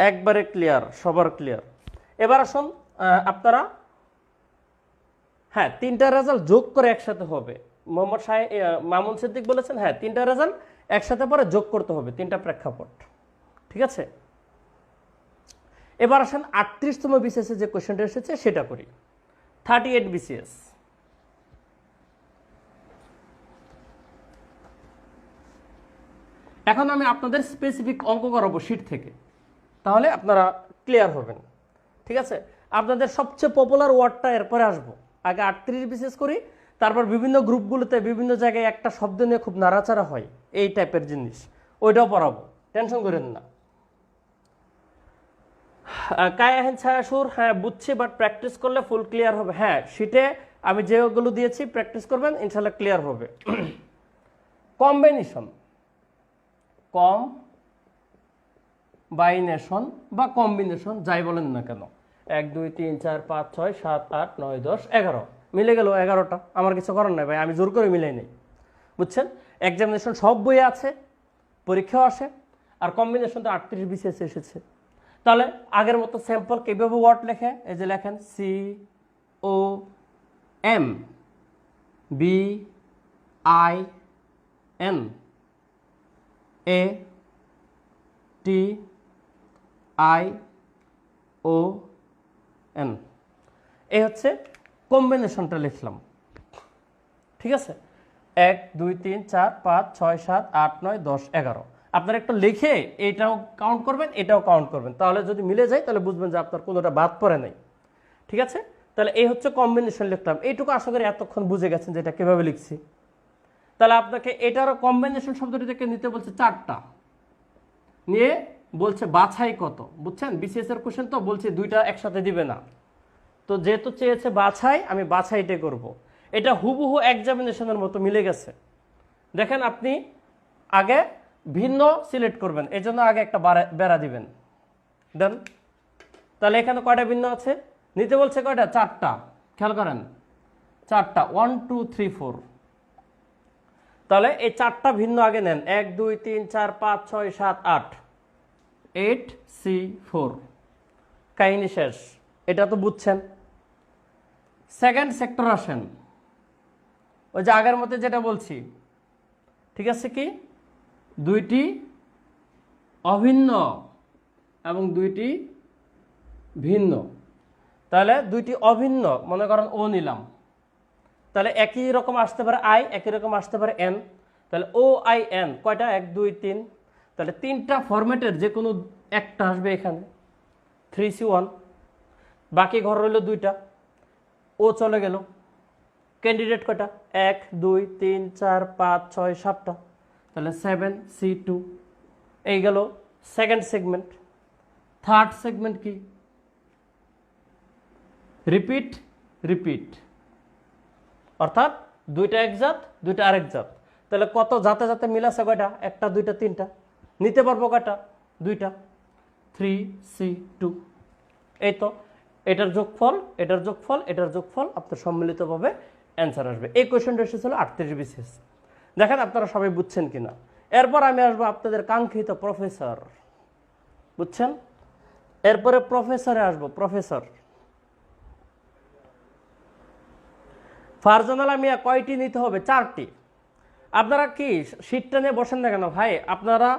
একবারে ক্লিয়ার, সবার ক্লিয়ার। এবার আসুন আপনারা, হ্যাঁ 3টা রেজাল্ট যোগ করে একসাথে হবে। মামুন সিদ্দিক বলেছেন হ্যাঁ 3টা রেজাল্ট একসাথে পরে যোগ করতে হবে, 3টা প্রেক্ষাপট, ঠিক আছে? এবার আসেন 38তম বিসিএস যে কোয়েশ্চেনটা এসেছে সেটা করি। 38 বিসিএস, এখন আমি আপনাদের স্পেসিফিক অঙ্ক করাবো শীট থেকে, তাহলে আপনারা ক্লিয়ার হবেন, ঠিক আছে? আপনাদের সবচেয়ে পপুলার ওয়ার্ডটা এরপরে আসবো। আগে 38 বিসিএস করি, তারপর বিভিন্ন গ্রুপগুলোতে বিভিন্ন জায়গায় একটা শব্দ নিয়ে খুব নাড়াচাড়া হয়, এই টাইপের জিনিস, ওইটাও পড়াবো, টেনশন করেন না। কায়াহেন ছায়াসুর, হ্যাঁ বুঝছি, বাট প্র্যাকটিস করলে ফুল ক্লিয়ার হবে। হ্যাঁ শীটে আমি যেগুলো দিয়েছি প্র্যাকটিস করবেন, ইনশাল্লাহ ক্লিয়ার হবে। কম্বিনেশন, বা কম্বিনেশন যাই বলেন না কেন, 1 2 3 4 5 6 7 8 9 10 11 মিলে গেল 11টা। আমার কিছু করার নাই ভাই, আমি জোর করে মিলাই নেই, বুঝছেন? এক্সামিনেশন সব বইয়ে আছে, পরীক্ষাও আসে, আর কম্বিনেশন তো 38 বিসিএস এসেছে। তাহলে আগের মতো স্যাম্পল কীভাবে ওয়ার্ড লেখে, এই যে লেখেন COMBINATION, এই হচ্ছে কম্বিনেশনটা লিখলাম, ঠিক আছে? 1 2 3 4 5 6 7 8 9 10 11 আপনারা একটু লিখে এটাও কাউন্ট করবেন, এটাও কাউন্ট করবেন, তাহলে যদি মিলে যায় তাহলে বুঝবেন যে আপনার কোনোটা বাদ পড়ে নাই, ঠিক আছে? তাহলে এই হচ্ছে কম্বিনেশন লিখলাম। এইটুকু আশা করি এতক্ষণ বুঝে গেছেন যে এটা কীভাবে লিখছি। তাহলে আপনাকে এটারও কম্বিনেশন শব্দটি থেকে নিতে বলছে 4টা, নিয়ে বলছে বাছাই কত, বুঝছেন? বিসিএস এর কোশ্চেন তো বলছে 2টা একসাথে দিবে না, তো যেহেতু চেয়েছে বাছাই, আমি বাছাইটাই করব। এটা হুবহু এক্সামিনেশনের মতো মিলে গেছে। দেখেন আপনি আগে ভিন্ন সিলেক্ট করবেন, এই জন্য আগে একটা বেড়া দিবেন। দেন তাহলে এখানে কয়টা ভিন্ন আছে? নিতে বলছে কয়টা? 4টা। খেয়াল করেন, 4টা, 1 2 3 4। তাহলে এই 4টা ভিন্ন আগে নেন। 1 2 3 4 5 6 7 8, 8C4। কাহিনী শেষ। এটা তো বুঝছেন। সেকেন্ড সেক্টর আসেন, ওই যে আগের মধ্যে যেটা বলছি, ঠিক আছে কি? 2টি অভিন্ন এবং 2টি ভিন্ন। তাহলে 2টি অভিন্ন, মনে করেন ও নিলাম, তাহলে একই রকম আসতে পারে আই, একই রকম আসতে পারে এন। তাহলে ও আই এন কয়টা? 1 2 3। তাহলে 3টা ফরম্যাটের যে কোনো একটা আসবে এখানে, 3C1। বাকি ঘর রইল 2টা, ও চলে গেল। ক্যান্ডিডেট কয়টা? 1 2 3 4 5 6 7টা, তাহলে 7C2। এই গেল সেকেন্ড সেগমেন্ট। থার্ড সেগমেন্ট কি? রিপিট রিপিট, অর্থাৎ 2টা এক জাত, 2টা আরেক জাত। তাহলে কত জাতে জাতে মিল আছে? কয়টা? 1টা 2টা 3টা। নিতে পারবো কয়টা? 2টা, 3C2। এই তো এটার যোগফল, এটার যোগফল, এটার যোগফল, আপনার সম্মিলিতভাবে অ্যান্সার আসবে। এই কোয়েশনটা এসেছিল 38 বিসিএস। দেখেন আপনারা সবাই বুঝছেন কিনা। এরপর আমি আসবো আপনাদের কাঙ্ক্ষিত প্রফেসর, বুঝছেন? এরপরে প্রফেসরে আসবো। প্রফেসর ফারজানা মিয়া কয়টি নিতে হবে? 4টি। আপনারা কি শীটটা নিয়ে বসেন না কেন ভাই? আপনারা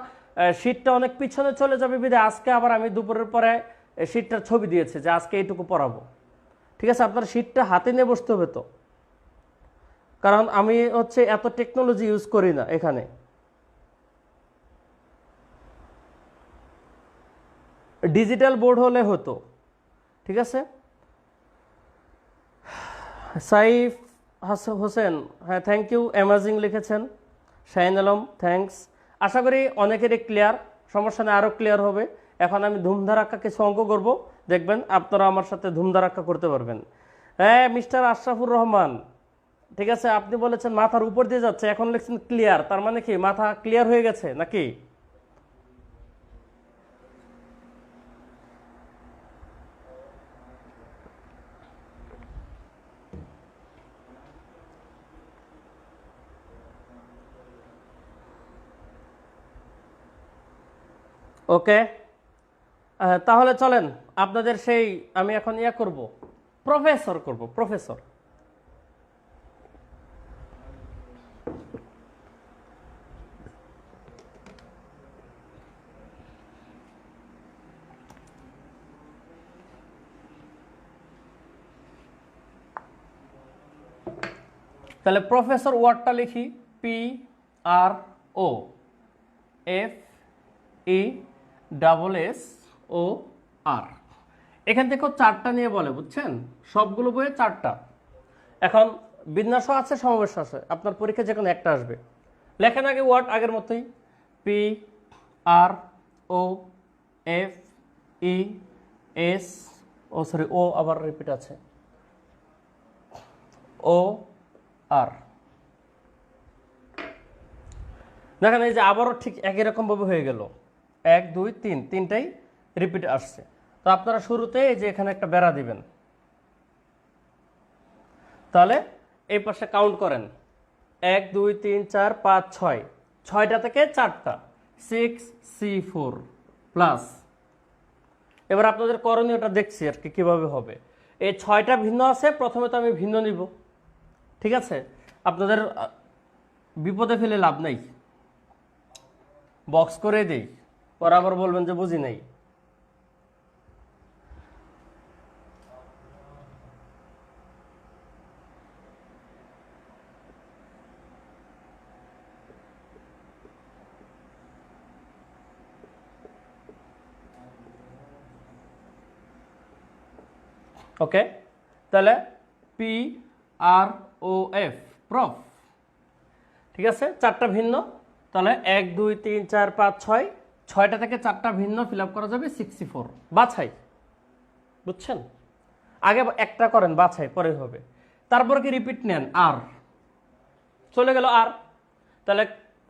শীটটা অনেক পিছনে চলে যাবে বিধায় আজকে আবার আমি দুপুরের পরে শীটটার ছবি দিয়েছি যে আজকে এইটুকু পড়াবো। ঠিক আছে, আপনার শীটটা হাতে নিয়ে বসতে হবে তো, কারণ আমি হচ্ছে এত টেকনোলজি ইউজ করি না এখানে। ডিজিটাল বোর্ড হলে হতো। ঠিক আছে, সাইফ হোসেন, হ্যাঁ থ্যাংক ইউ, অ্যামাজিং লিখেছেন। শাহিন আলম থ্যাঙ্কস। আশা করি অনেকেরই ক্লিয়ার, সমস্যা নেই, আরও ক্লিয়ার হবে। এখন আমি ধুমধারাক্কা কিছু অঙ্ক করব, দেখবেন আপনারা আমার সাথে ধুমধারাক্কা করতে পারবেন। হ্যাঁ মিস্টার আশরাফুর রহমান, ঠিক আছে, আপনি বলেছেন মাথার উপর দিয়ে যাচ্ছে, এখন লিখছেন ক্লিয়ার, তার মানে কি মাথা ক্লিয়ার হয়ে গেছে নাকি? ওকে, তাহলে চলেন আপনাদের সেই আমি এখন ইয়া করব, প্রফেসর করব, প্রফেসর। তাহলে প্রফেসর ওয়ার্ডটা লিখি PROFESSOR। এখান থেকেও 4টা নিয়ে বলে, বুঝছেন? সবগুলো বইয়ে 4টা। এখন বিন্যাস আছে, সমাবেশ আছে, আপনার পরীক্ষা যে কোনো একটা আসবে। লেখেন আগে ওয়ার্ড আগের মতোই, PROFES, ও সরি ও আবার রিপিট আছে, OR। দেখেন এই যে আবারও ঠিক একই রকম ভাবে হয়ে গেল, 1 2 3, 3টাই রিপিট আসছে। তো আপনারা শুরুতে এই যে এখানে একটা বেড়া দিবেন। তাহলে এই পাশে কাউন্ট করেন, 1 2 3 4 5 6, 6টা থেকে 4টা, 6C4 প্লাস। এবার আপনাদের করণীয়টা দেখছি আর কি কিভাবে হবে। এই 6টা ভিন্ন আছে, প্রথমে তো আমি ভিন্ন নিব। ঠিক আছে, আপনাদের বিপদে ফেলে লাভ নাই, বক্স করে দেই, পরে আবার বলবেন যে বুঝি নাই। ওকে, তাহলে PROF, প্রফ। ঠিক আছে, 4টা ভিন্ন। তাহলে 1 2 3 4 5 6, 6টা থেকে 4টা ভিন্ন ফিল আপ করা যাবে 64, বাছাই। বুঝছেন? আগে একটা করেন বাছাই, পরে হবে। তারপর কি রিপিট নেন, আর চলে গেল আর, তাহলে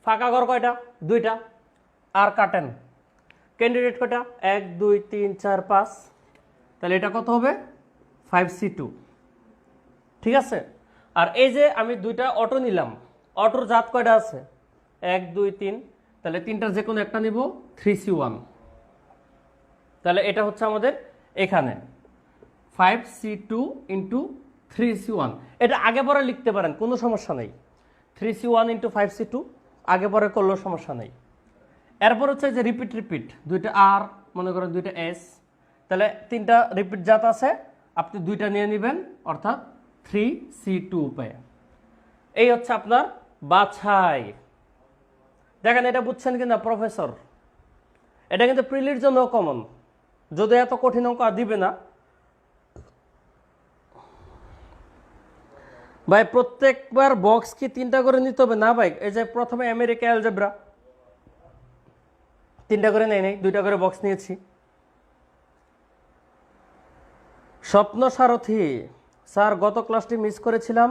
ফাঁকা ঘর কয়টা, দুইটা, আর কাটেন। ক্যান্ডিডেট কয়টা, 1 2 3 4 5, তাহলে এটা কত হবে 5C2। ঠিক আছে। আর এই যে আমি দুইটা অটো নিলাম, অটোর জাত কয়টা আছে, 1 2 3, তাহলে তিনটার যে কোনো একটা নিব, 3C1। তাহলে এটা হচ্ছে আমাদের এখানে 5C2 ইন্টু 3C1। এটা আগে পরে লিখতে পারেন, কোনো সমস্যা নেই। 3C1 ইন্টু 5C2 আগে পরে করলেও সমস্যা নেই। এরপর হচ্ছে যে রিপিট রিপিট, দুইটা আর, মনে করেন দুইটা এস, তাহলে তিনটা রিপিট জাত আছে, আপনি দুইটা নিয়ে নেবেন, অর্থাৎ 3C2 উপায়ে। এই হচ্ছে আপনার বাছাই। দেখেন এটা বুঝছেন কিনা প্রফেসর, এটা কিন্তু প্রিলির জন্য কমন, যদি এত কঠিন অঙ্ক দিবে না ভাই। প্রত্যেকবার বক্স কি তিনটা করে নিতে হবে না ভাই? এই যে প্রথমে আমেরিকা অ্যালজেব্রা তিনটা করে নেই, দুইটা করে বক্স নিয়েছি। স্বপ্ন সারথী স্যার, গত ক্লাসটি মিস করেছিলাম,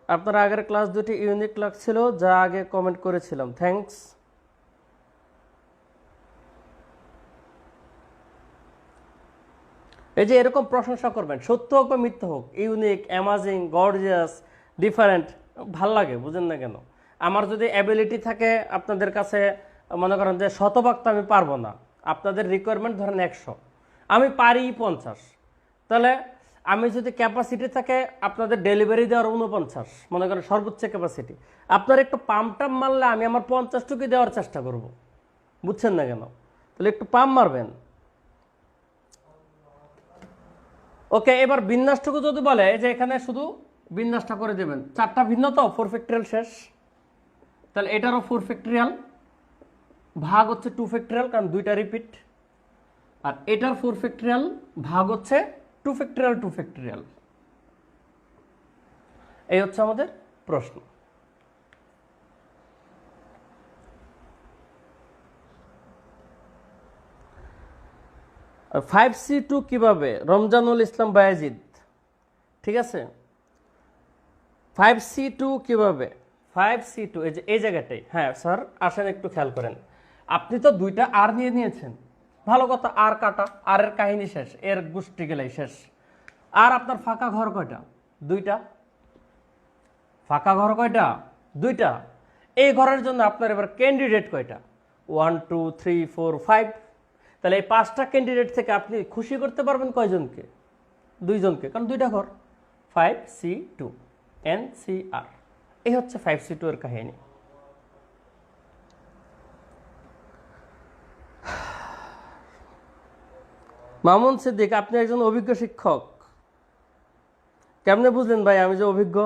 আপনার আগের ক্লাস দুটি ইউনিক লাগছিল, যা আগে কমেন্ট করেছিলাম, থ্যাঙ্কস। এই যে এরকম প্রশংসা করবেন, সত্য হোক বা মিথ্যা হোক, ইউনিক, অ্যামাজিং, গর্জিয়াস, ডিফারেন্ট, ভাল লাগে, বুঝেন না কেন? আমার যদি অ্যাবিলিটি থাকে আপনাদের কাছে, মনে করেন যে 100 তো আমি পারবো না, আপনাদের রিকোয়ারমেন্ট ধরেন 100, আমি পারি 50, তাহলে আমি যদি ক্যাপাসিটি থাকে আপনাদের ডেলিভারি দেওয়ার 49, মনে করেন সর্বোচ্চ ক্যাপাসিটি, আপনার একটু পাম্প টাম মারলে আমি আমার 50টুকু দেওয়ার চেষ্টা করব, বুঝছেন না কেন? তাহলে একটু পাম্প মারবেন। ওকে, এবার বিন্যাসটুকু যদি বলে যে এখানে শুধু বিন্যাসটা করে দেবেন, 4টা ভিন্ন তো, 4 ফ্যাক্টরিয়াল শেষ, তাহলে এটারও 4 ফ্যাক্টরিয়াল, ভাগ হচ্ছে 2 ফ্যাক্টরিয়াল, কারণ দুইটা রিপিট, আর এটার 4 ফ্যাক্টরিয়াল ভাগ হচ্ছে 2 ফ্যাক্টরিয়াল 2 ফ্যাক্টরিয়াল। এই হচ্ছে আমাদের প্রশ্ন। আর 5C2 কিভাবে, রমজানুল ইসলাম বায়াজিদ, ঠিক আছে। 5C2 কিভাবে, 5C2 এই যে এই জায়গাটাই, হ্যাঁ স্যার আসেন একটু খেয়াল করেন, আপনি তো দুইটা আর নিয়ে নিয়েছেন, ভালো কথা, আর কাটা, আর এর কাহিনী শেষ, এর গোষ্ঠী গেলেই শেষ। আর আপনার ফাঁকা ঘর কয়টা, দুইটা, ফাঁকা ঘর কয়টা, দুইটা। এই ঘরের জন্য আপনার এবার ক্যান্ডিডেট কয়টা, 1 2 3 4 5, তাহলে এই 5টা ক্যান্ডিডেট থেকে আপনি খুশি করতে পারবেন কয়জনকে, 2জনকে, কারণ দুইটা ঘর। 5C2 NCR, এই হচ্ছে 5C2 এর কাহিনী। মামুন সিদ্দিক, আপনি একজন অভিজ্ঞ শিক্ষক, কেমনে বুঝলেন ভাই আমি যে অভিজ্ঞ?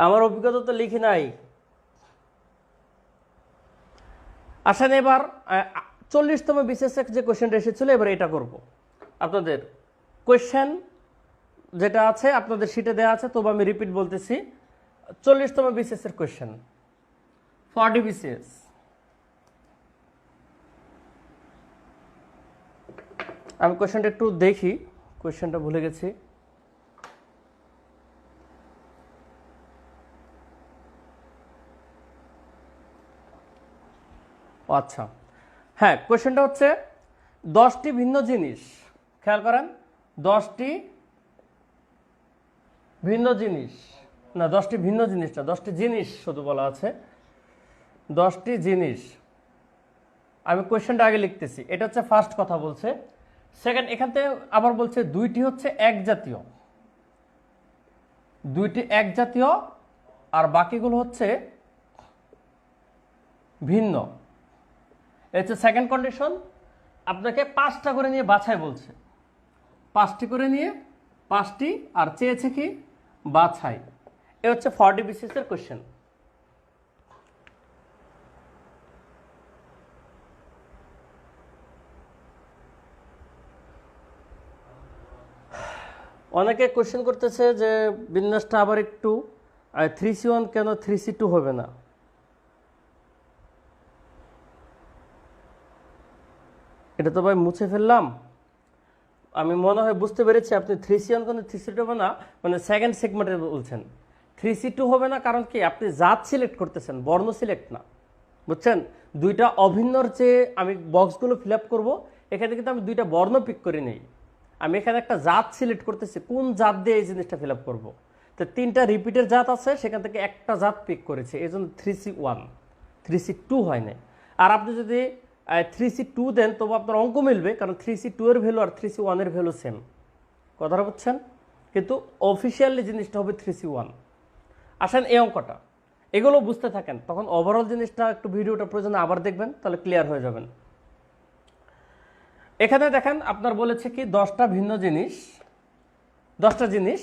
আমার অভিজ্ঞতা তো লিখি নাই। আসেন এবার 40তম বিসিএস যে কোয়েশ্চেনটা এসেছিল, এবার এটা করব। আপনাদের কোয়েশ্চেন যেটা আছে আপনাদের শিটে দেওয়া আছে, তবু আমি রিপিট বলতেছি, 40তম বিসিএস এর কোয়েশ্চেন, 40 বিসিএস। আমি কোয়েশ্চেনটা একটু দেখি, কোয়েশ্চেনটা ভুলে গেছি। আচ্ছা, হ্যাঁ, কোয়েশ্চেনটা হচ্ছে 10টি ভিন্ন জিনিস, খেয়াল করেন, 10টি ভিন্ন জিনিস, না 10টি ভিন্ন জিনিসটা 10টি জিনিস শুধু বলা আছে, 10টি জিনিস। আমি কোয়েশ্চেনটা আগে লিখতেছি, এটা হচ্ছে ফার্স্ট কথা বলছে। সেকেন্ড, এখান থেকে আবার বলছে 2টি হচ্ছে এক জাতীয়, 2টি এক জাতীয়, আর বাকিগুলো হচ্ছে ভিন্ন। এটা হচ্ছে সেকেন্ড কন্ডিশন। আপনাকে 5টা করে নিয়ে বাছাই বলছে, 5টি করে নিয়ে 5টি, আর চেয়েছে কি বাছাই। এ হচ্ছে 40 বিসিএস এর কোয়েশ্চেন। অনেকে কোয়েশ্চেন করতেছে যে বিন্যাসটা আবার একটু 3C1 কেন 3C2 হবে না? এটা তো ভাই মুছে ফেললাম, আমি মনে হয় বুঝতে পেরেছি আপনি 3C1 কোনো 3C2 হবে না, মানে সেকেন্ড সেগমেন্টে বলছেন। 3C2 হবে না, কারণ কি আপনি জাত সিলেক্ট করতেছেন, বর্ণ সিলেক্ট না, বুঝছেন? দুইটা অভিন্নর যে আমি বক্সগুলো ফিল আপ করবো, এখানে কিন্তু আমি দুইটা বর্ণ পিক করে নেই, আমি এখানে একটা জাত সিলেক্ট করতেছি, কোন জাত দিয়ে এই জিনিসটা ফিল আপ করবো। তো 3টা রিপিটের জাত আছে, সেখান থেকে একটা জাত পিক করেছে, এই জন্য 3C1, 3C2 হয় নাই। আর আপনি যদি 3C2 দেন তবু আপনার অঙ্ক মিলবে, কারণ 3C2 এর ভ্যালু আর 3C1 এর ভ্যালু সেম, কথাটা বুঝছেন? কিন্তু অফিসিয়ালি জিনিসটা হবে 3C1। আসেন এই অঙ্কটা, এগুলো বুঝতে থাকেন, তখন ওভারঅল জিনিসটা একটু ভিডিওটা প্রয়োজনে আবার দেখবেন, তাহলে ক্লিয়ার হয়ে যাবেন। এখানে দেখেন আপনার বলেছে কি 10টা ভিন্ন জিনিস, 10টা জিনিস,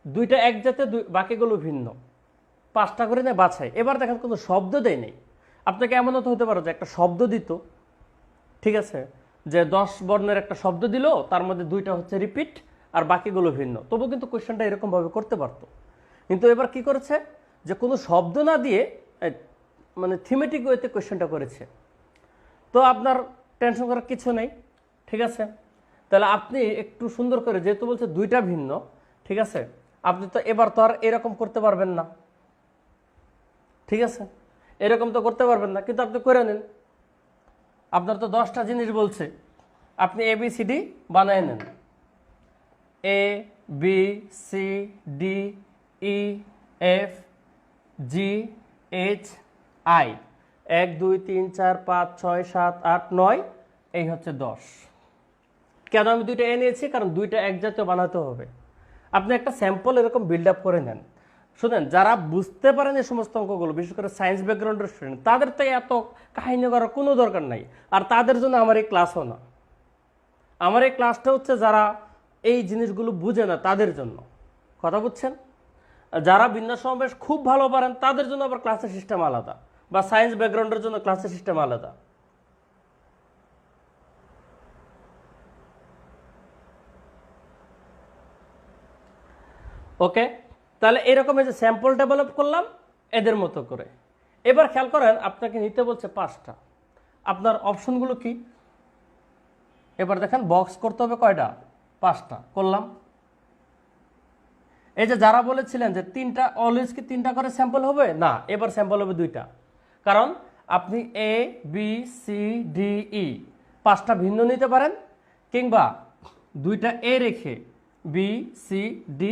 দুইটা এক জাতের, বাকিগুলো ভিন্ন, 5টা করে নেয় বাছাই। এবার দেখেন কোনো শব্দ দেয় নেই, আপনাকে এমনও তো হতে পারে যে একটা শব্দ দিত, ঠিক আছে, যে 10 বর্ণের একটা শব্দ দিল, তার মধ্যে 2টা হচ্ছে রিপিট আর বাকিগুলো ভিন্ন, তবু কিন্তু কোয়েশ্চেনটা এরকমভাবে করতে পারতো। কিন্তু এবার কি করেছে, যে কোনো শব্দ না দিয়ে মানে থিমেটিক ওয়েতে কোয়েশ্চেনটা করেছে। তো আপনার টেনশন করার কিছু নেই, ঠিক আছে? তাহলে আপনি একটু সুন্দর করে, যেহেতু বলছে 2টা ভিন্ন, ঠিক আছে, আপনি তো এবার তো আর এরকম করতে পারবেন না, ঠিক আছে, এরকম তো করতে পারবেন না, কিন্তু আপনি করে নেন। আপনার তো 10টা জিনিস বলছে, আপনি ABCD বানায় নেন, ABCDEFGHI, 1 2 3 4 5 6 7 8 9, এই হচ্ছে 10। কেন আমি 2টা নিয়েছি, কারণ 2টা এক জাতীয় বানাতে হবে। আপনি একটা স্যাম্পল এরকম বিল্ড আপ করে নেন। শুনেন, যারা বুঝতে পারেন এই সমস্ত অঙ্কগুলো, বিশেষ করে সায়েন্স ব্যাকগ্রাউন্ডের স্টুডেন্ট, তাদের তো এত কাহিনী করার কোনো দরকার নাই, আর তাদের জন্য আমার এই ক্লাসও না। আমার এই ক্লাসটা হচ্ছে যারা এই জিনিসগুলো বুঝে না তাদের জন্য, কথা বুঝছেন? যারা বিন্যাস সমাবেশ খুব ভালো পারেন তাদের জন্য আবার ক্লাসের সিস্টেম আলাদা, বা সায়েন্স ব্যাকগ্রাউন্ডের জন্য ক্লাসের সিস্টেম আলাদা। ওকে, তাহলে এরকম এই যে স্যাম্পল ডেভেলপ করলাম এদের মতো করে। এবার খেয়াল করেন, আপনাকে নিতে বলছে 5টা, আপনার অপশনগুলো কি? এবার দেখেন বক্স করতে হবে কয়টা, 5টা করলাম। এই যে যারা বলেছিলেন যে 3টা, অলওয়েজ কি 3টা করে স্যাম্পল হবে না, এবার স্যাম্পল হবে 2টা, কারণ আপনি ABCDE 5টা ভিন্ন নিতে পারেন, কিংবা 2টা A রেখে BCD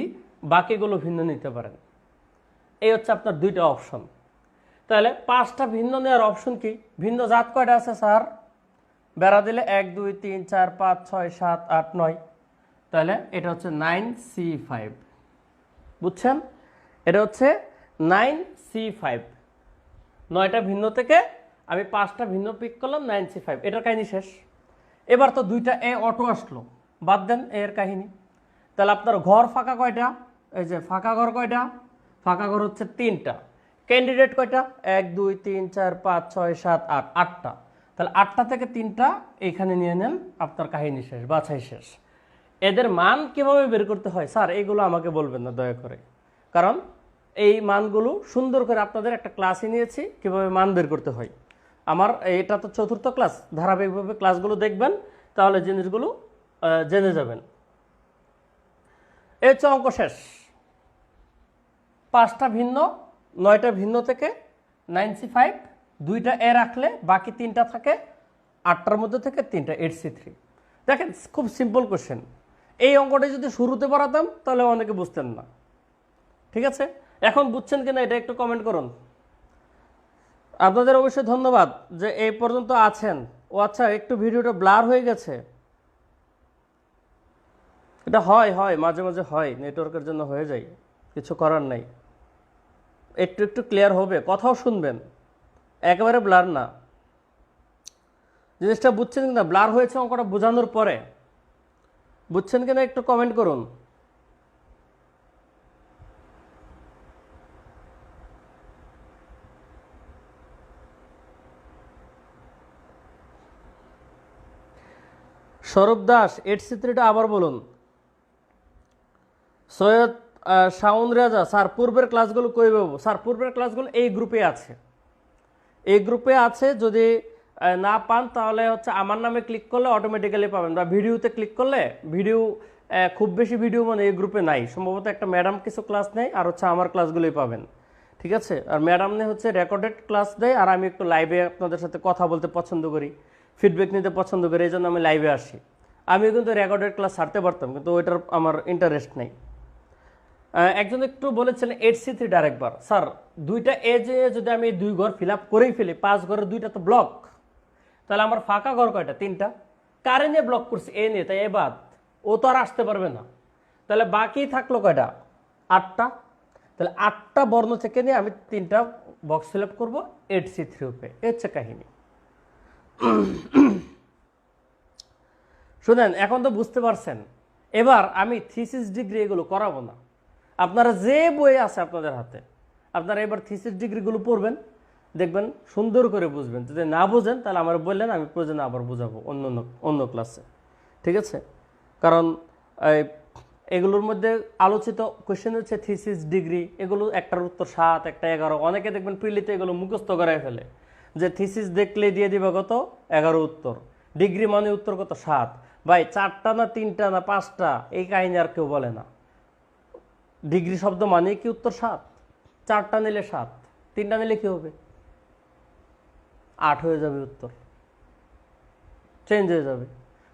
বাকিগুলো ভিন্ন নিতে পারেন। এই হচ্ছে আপনার 2টা অপশন। তাহলে 5টা ভিন্ন নেওয়ার অপশন কি? ভিন্ন জাত কয়টা আছে স্যার? বেড়া দিলে 1 2 3 4 5 6 7 8 9, তাহলে এটা হচ্ছে 9C5, বুঝছেন? এটা হচ্ছে 9C5, 9টা ভিন্ন থেকে আমি 5টা ভিন্ন পিক করলাম, 9C5, এটার কাহিনী শেষ। এবার তো 2টা A অটো আসলো, বাদ দেন এর কাহিনী। তাহলে আপনার ঘর ফাঁকা কয়টা? এই যে ফাঁকা ঘর কয়টা? ফাঁকা ঘর হচ্ছে 3টা। ক্যান্ডিডেট কয়টা? 1 2 3 4 5 6 7 8, 8টা। তাহলে 8টা থেকে 3টা এইখানে নিয়ে নেন, আপনার কাহিনী শেষ, বাছাই শেষ। এদের মান কিভাবে বের করতে হয় স্যার, এইগুলো আমাকে বলবেন না দয়া করে, কারণ এই মানগুলো সুন্দর করে আপনাদের একটা ক্লাসে নিয়েছি কিভাবে মান বের করতে হয়। আমার এটা তো 4র্থ ক্লাস, ধারাবাহিকভাবে ক্লাসগুলো দেখবেন, তাহলে জিনিসগুলো জেনে যাবেন। এই হচ্ছে অঙ্ক শেষ। 5টা ভিন্ন, 9টা ভিন্ন থেকে 9C5, 2টা A রাখলে বাকি 3টা থাকে, 8টার মধ্যে থেকে 3টা 8C3। দেখেন খুব সিম্পল কোশ্চেন। এই অঙ্কটা যদি শুরুতে পড়াতাম তাহলে অনেকে বুঝতেন না, ঠিক আছে? এখন বুঝছেন কিনা এটা একটু কমেন্ট করুন। আপনাদের অবশ্যই ধন্যবাদ যে এই পর্যন্ত আছেন। ও আচ্ছা, একটু ভিডিওটা ব্লার হয়ে গেছে, এটা হয় মাঝে মাঝে হয়, নেটওয়ার্কের জন্য হয়ে যায়, কিছু করার নাই। একটু একটু ক্লিয়ার হবে, কথাও শুনবেন, একেবারে ব্লার না। জিনিসটা বুঝছেন কিনা, ব্লার হয়েছে অঙ্কটা বোঝানোর পরে, বুঝছেন কিনা একটু কমেন্ট করুন। সৌরভ দাস 8C3টা আবার বলুন। সৈয়দ শাউন রাজা, স্যার পূর্বের ক্লাসগুলো কই পাবো? স্যার পূর্বের ক্লাসগুলো এই গ্রুপে আছে, এই গ্রুপে আছে। যদি না পান তাহলে হচ্ছে আমার নামে ক্লিক করলে অটোমেটিক্যালি পাবেন, বা ভিডিওতে ক্লিক করলে ভিডিও, খুব বেশি ভিডিও মানে এই গ্রুপে নাই, সম্ভবত একটা ম্যাডাম কিছু ক্লাস নেই, আর হচ্ছে আমার ক্লাসগুলোই পাবেন। ঠিক আছে, আর ম্যাডাম হচ্ছে রেকর্ডেড ক্লাস দেয়, আর আমি একটু লাইভে আপনাদের সাথে কথা বলতে পছন্দ করি, ফিডব্যাক নিতে পছন্দ করি, এই জন্য আমি লাইভে আসি। আমি কিন্তু রেকর্ডেড ক্লাস ছাড়তে পারতাম, কিন্তু ওইটার আমার ইন্টারেস্ট নেই। একজন একটু বলেছিলেন 8C3 আরেকবার, স্যার 2টা এজে যদি আমি 2 ঘর ফিল আপ করেই ফেলি, 5 ঘরের 2টা তো ব্লক, তাহলে আমার ফাঁকা ঘর কয়টা? 3টা। কারে নিয়ে ব্লক করছে? এ নিয়ে, তাই এ বাদ, ও তো আর আসতে পারবে না, তাহলে বাকি থাকলো কয়টা? 8টা। তাহলে 8টা বর্ণ থেকে নিয়ে আমি 3টা বক্স ফিল আপ করবো 8C3 রূপে। এ হচ্ছে কাহিনী। শুনেন, এখন তো বুঝতে পারছেন। এবার আমি থিসিস ডিগ্রি এগুলো করাবো না, আপনারা যে বই আছে আপনাদের হাতে, আপনারা এবার থিসিস ডিগ্রিগুলো পড়বেন, দেখবেন সুন্দর করে বুঝবেন। যদি না বুঝেন তাহলে আমার বললেন, আমি প্রয়োজনে আবার বুঝাবো অন্য ক্লাসে। ঠিক আছে, কারণ এগুলোর মধ্যে আলোচিত কোয়েশ্চেন হচ্ছে থিসিস ডিগ্রি, এগুলো একটার উত্তর 7, একটা 11। অনেকে দেখবেন প্রিলিতে এগুলো মুখস্থ করায় ফেলে, যে থিসিস দেখলে দিয়ে দিবে কত? 11 উত্তর, ডিগ্রি মানে উত্তর কত? 7। ভাই 4টা না 3টা না 5টা, এই কাহিনী আর কেউ বলে না। ডিগ্রি শব্দ মানে কি উত্তর 7? 4টা নিলে 7, 3টা নিলে কি হবে? 8 হয়ে যাবে, উত্তর চেঞ্জ হয়ে যাবে।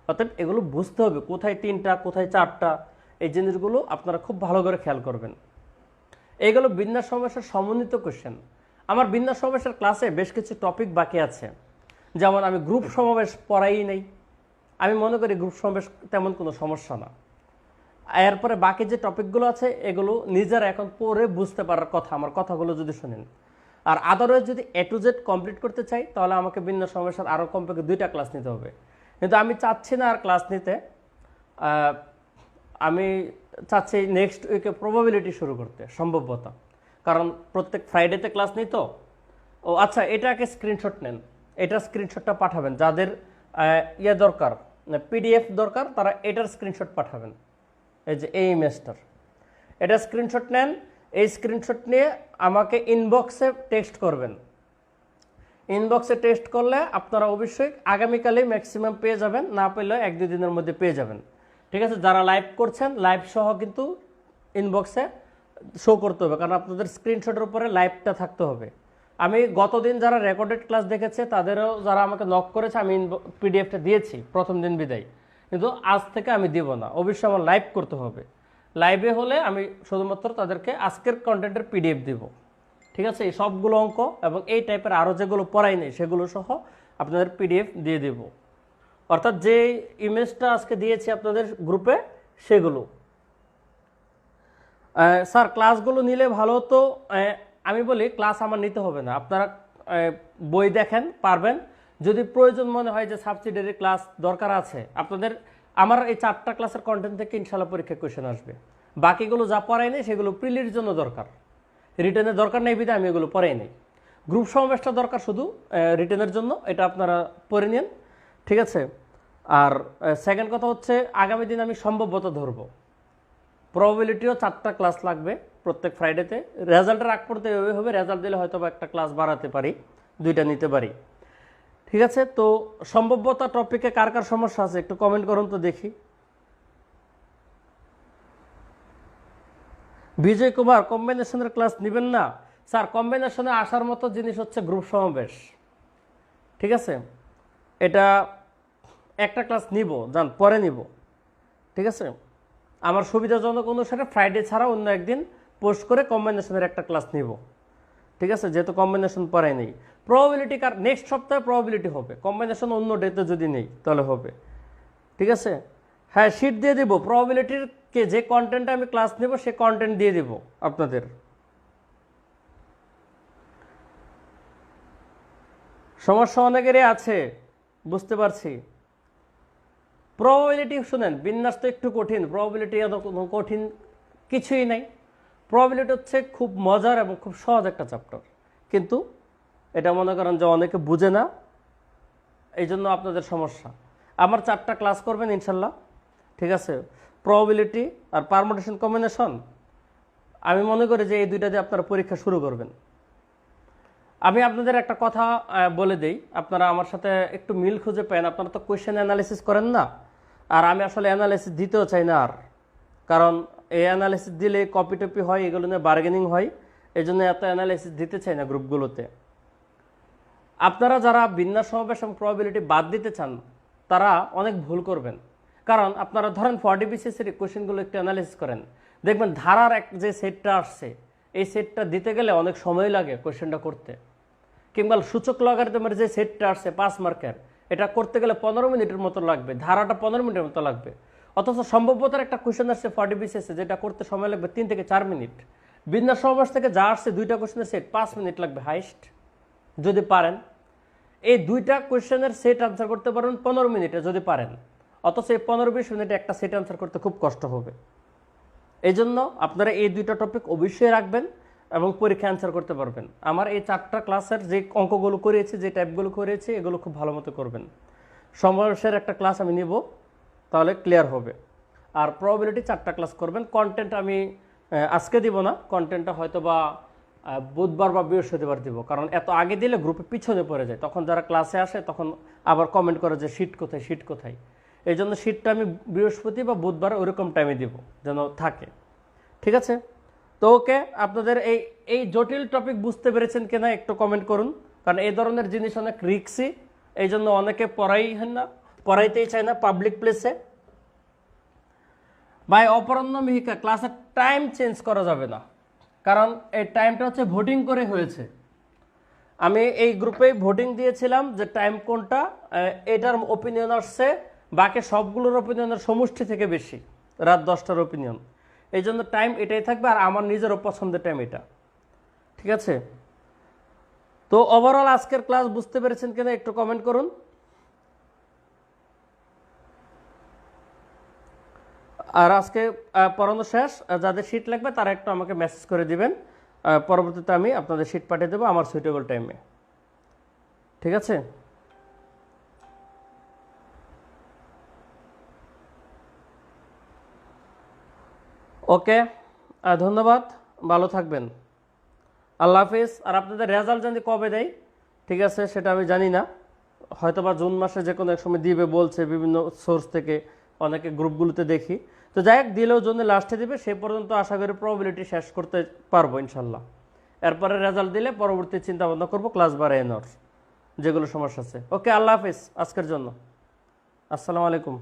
অর্থাৎ এগুলো বুঝতে হবে, কোথায় 3টা কোথায় 4টা, এই জিনিসগুলো আপনারা খুব ভালো করে খেয়াল করবেন। এইগুলো বিন্যাস সমাবেশের সমন্বিত কোশ্চেন। আমার বিন্যাস সমাবেশের ক্লাসে বেশ কিছু টপিক বাকি আছে, যেমন আমি গ্রুপ সমাবেশ পড়াই নেই। আমি মনে করি গ্রুপ সমাবেশ তেমন কোনো সমস্যা না। এরপরে বাকি যে টপিকগুলো আছে এগুলো নিজেরা এখন পড়ে বুঝতে পারার কথা, আমার কথাগুলো যদি শোনেন। আর আদারওয়াইজ যদি A to Z কমপ্লিট করতে চাই, তাহলে আমাকে বিন্যাস সমাবেশের আরও কমপক্ষে 2টা ক্লাস নিতে হবে। কিন্তু আমি চাচ্ছি না আর ক্লাস নিতে, আমি চাচ্ছি নেক্সট উইকে প্রবাবিলিটি শুরু করতে, সম্ভাব্যতা। কারণ প্রত্যেক ফ্রাইডেতে ক্লাস নিই তো। ও আচ্ছা, এটাকে স্ক্রিনশট নেন, এটা স্ক্রিনশটটা পাঠাবেন। যাদের দরকার, PDF দরকার, তারা এটার স্ক্রিনশট পাঠাবেন। এই যে এই ইমেজটার, এটা স্ক্রিনশট নেন। এই স্ক্রিনশট নিয়ে আমাকে ইনবক্সে টেক্সট করবেন। ইনবক্সে টেক্সট করলে আপনারা অবশ্যই আগামীকালেই ম্যাক্সিমাম পেয়ে যাবেন, না পেলে 1-2 দিনের মধ্যে পেয়ে যাবেন। ঠিক আছে, যারা লাইভ করছেন লাইভ সহ কিন্তু ইনবক্সে শো করতে হবে, কারণ আপনাদের স্ক্রিনশটের উপরে লাইভটা থাকতে হবে। আমি গতদিন যারা রেকর্ডেড ক্লাস দেখেছে তাদেরও যারা আমাকে নক করেছে, আমি PDFটা দিয়েছি প্রথম দিন বিদায়, কিন্তু আজ থেকে আমি দিব না, অবশ্যই আমার লাইভ করতে হবে। লাইভে হলে আমি শুধুমাত্র তাদেরকে আজকের কন্টেন্টের PDF দিব। ঠিক আছে, এই সবগুলো অঙ্ক এবং এই টাইপের আরও যেগুলো পড়াই নেই সেগুলো সহ আপনাদের PDF দিয়ে দেব। অর্থাৎ যে ইমেজটা আজকে দিয়েছি আপনাদের গ্রুপে সেগুলো। স্যার ক্লাসগুলো নিলে ভালো হতো। আমি বলি ক্লাস আমার নিতে হবে না, আপনারা বই দেখেন, পারবেন। যদি প্রয়োজন মনে হয় যে সাবসিডিয়ারি ক্লাস দরকার আছে আপনাদের, আমার এই 4টা ক্লাসের কন্টেন্ট থেকে ইনশাল্লাহ পরীক্ষায় কোয়েশ্চেন আসবে। বাকিগুলো যা পড়াই নেই সেগুলো প্রিলির জন্য দরকার, রিটেনের দরকার নেই বিধায় আমি এগুলো পড়াই নেই। গ্রুপ সমাবেশটা দরকার শুধু রিটেনের জন্য, এটা আপনারা পড়ে নিন। ঠিক আছে, আর সেকেন্ড কথা হচ্ছে আগামী দিন আমি সম্ভাব্যতা ধরবো। প্রবাবিলিটিও 4টা ক্লাস লাগবে প্রত্যেক ফ্রাইডেতে। রেজাল্টের আগ পড়তে এভাবে হবে, রেজাল্ট দিলে হয়তো বা একটা ক্লাস বাড়াতে পারি, 2টা নিতে পারি। ঠিক আছে, তো সম্ভাব্যতা টপিকে কার কার সমস্যা আছে একটু কমেন্ট করুন তো দেখি। বিজয় কুমার, কম্বিনেশনের ক্লাস নেবেন না? স্যার কম্বিনেশনে আসার মতো জিনিস হচ্ছে গ্রুপ সমাবেশ। ঠিক আছে, এটা একটা ক্লাস নিব, যান পরে নিব। ঠিক আছে, আমার সুবিধাজনক অনুসারে ফ্রাইডে ছাড়া অন্য একদিন পোস্ট করে কম্বিনেশনের একটা ক্লাস নিব। ঠিক আছে, যেহেতু কম্বিনেশন পড়াই নেই। প্রবাবিলিটি কার নেক্সট সপ্তাহে প্রবাবিলিটি হবে, কম্বিনেশন অন্য ডেতে যদি নেই তাহলে হবে। ঠিক আছে, হ্যাঁ শিট দিয়ে দিব, প্রবাবিলিটির কে যে কন্টেন্টে আমি ক্লাস নেব সে কন্টেন্ট দিয়ে দিব আপনাদের। সমস্যা অনেকেরই আছে, বুঝতে পারছি। প্রবাবিলিটি শুনেন, বিন্যাস তো একটু কঠিন, প্রবাবিলিটি এত কোনো কঠিন কিছুই নাই। প্রবাবিলিটি হচ্ছে খুব মজার এবং খুব সহজ একটা চ্যাপ্টার, কিন্তু এটা মনে করেন যে অনেকে বুঝে না, এই জন্য আপনাদের সমস্যা। আমার 4টা ক্লাস করবেন ইনশাল্লাহ। ঠিক আছে, প্রবাবিলিটি আর পারমুটেশন কম্বিনেশন, আমি মনে করি যে এই 2টা দিয়ে আপনারা পরীক্ষা শুরু করবেন। আমি আপনাদের একটা কথা বলে দেই, আপনারা আমার সাথে একটু মিল খুঁজে পেন। আপনারা তো কোয়েশ্চেন অ্যানালিসিস করেন না, আর আমি আসলে অ্যানালিসিস দিতেও চাই না আর, কারণ এই অ্যানালিসিস দিলে কপি টপি হয়, এগুলো নিয়ে বার্গেনিং হয়, এই জন্য এত অ্যানালিসিস দিতে চাই না গ্রুপগুলোতে। আপনারা যারা বিন্যাস সমাবেশ এবং প্রবাবিলিটি বাদ দিতে চান তারা অনেক ভুল করবেন। কারণ আপনারা ধরেন 40 বিসিএসের কোয়েশ্চেনগুলো একটু অ্যানালিসিস করেন, দেখবেন ধারার যে সেটটা আসছে এই সেটটা দিতে গেলে অনেক সময় লাগে কোয়েশ্চেনটা করতে। কিংবা সূচক লগারিদমের যে সেটটা আসছে 5 মার্কের, এটা করতে গেলে 15 মিনিটের মতো লাগবে, ধারাটা 15 মিনিটের মতো লাগবে। অথচ সম্ভবতার একটা কোয়েশ্চেন আসছে 40 বিসিএসে, যেটা করতে সময় লাগবে 3 থেকে 4 মিনিট। বিন্যাস সমাবেশ থেকে যা আসছে 2টা কোয়েশ্চেনের সেট 5 মিনিট লাগবে হাইস্ট, যদি পারেন। এই 2টা কোয়েশ্চেনের সেট আনসার করতে পারবেন 15 মিনিটে যদি পারেন, অথচ এই 15-20 মিনিটে একটা সেট আনসার করতে খুব কষ্ট হবে। এই জন্য আপনারা এই 2টা টপিক অবশ্যই রাখবেন এবং পরীক্ষা অ্যান্সার করতে পারবেন। আমার এই 4টা ক্লাসের যে অঙ্কগুলো করিয়েছি, যে টাইপগুলো করিয়েছি, এগুলো খুব ভালো মতো করবেন। সমাবেশের একটা ক্লাস আমি নিব, তাহলে ক্লিয়ার হবে। আর প্রবাবিলিটি 4টা ক্লাস করবেন। কন্টেন্ট আমি আজকে দিব না, কন্টেন্টটা হয়তো বা বুধবার বা বৃহস্পতিবার দিব, কারণ এত আগে দিলে গ্রুপে পিছনে পড়ে যায়, তখন যারা ক্লাসে আসে তখন আবার কমেন্ট করে যে শিট কোথায়, শিট কোথায়। এই জন্য শিটটা আমি বৃহস্পতি বা বুধবার ওইরকম টাইমে দিব যেন থাকে। ঠিক আছে? তো ওকে, আপনাদের এই জটিল টপিক বুঝতে পেরেছেন কিনা একটু কমেন্ট করুন, কারণ এই ধরনের জিনিস অনেক রিস্কি, এই জন্য অনেকে পড়াইতেই চায় না পাবলিক প্লেসে। ভাই অপরাহ্ন মিহিকা ক্লাসের টাইম চেঞ্জ করা যাবে না, কারণ এই টাইমটা হচ্ছে ভোটিং করে হয়েছে। আমি এই গ্রুপে ভোটিং দিয়েছিলাম যে টাইম কোনটা, এটার ওপিনিয়ন আসছে বাকি সবগুলোর ওপিনিয়নের সমষ্টি থেকে বেশি, রাত 10টার ওপিনিয়ন। এই জন্য টাইম এটাই থাকবে, আর আমার নিজেরও পছন্দের টাইম এটা। ঠিক আছে? তো ওভারঅল আজকের ক্লাস বুঝতে পেরেছেন কিনা একটু কমেন্ট করুন। আর আজকে পড়ানো শেষ, যাদের শিট লাগবে তারা একটু আমাকে মেসেজ করে দিবেন, পরবর্তীতে আমি আপনাদের শিট পাঠিয়ে দেবো আমার সুইটেবল টাইমে। ঠিক আছে? ওকে, ধন্যবাদ, ভালো থাকবেন, আল্লাহ হাফিজ। আর আপনাদের রেজাল্ট জানি কবে দেয়, ঠিক আছে, সেটা আমি জানি না, হয়তো বা জুন মাসে যে কোনো এক সময় দিবে বলছে, বিভিন্ন সোর্স থেকে অনেকে গ্রুপগুলোতে দেখি। তো যাই হোক, দিলেও জন্য লাস্টে দিবে, সে পর্যন্ত আশা করি প্রবাবিলিটি শেষ করতে পারবো ইনশাল্লাহ। এরপরে রেজাল্ট দিলে পরবর্তী চিন্তা ভাবনা করবো ক্লাস বাড়ায় নেওয়ার, যেগুলো সমস্যা আছে। ওকে, আল্লাহ হাফিজ আজকের জন্য, আসসালামু আলাইকুম।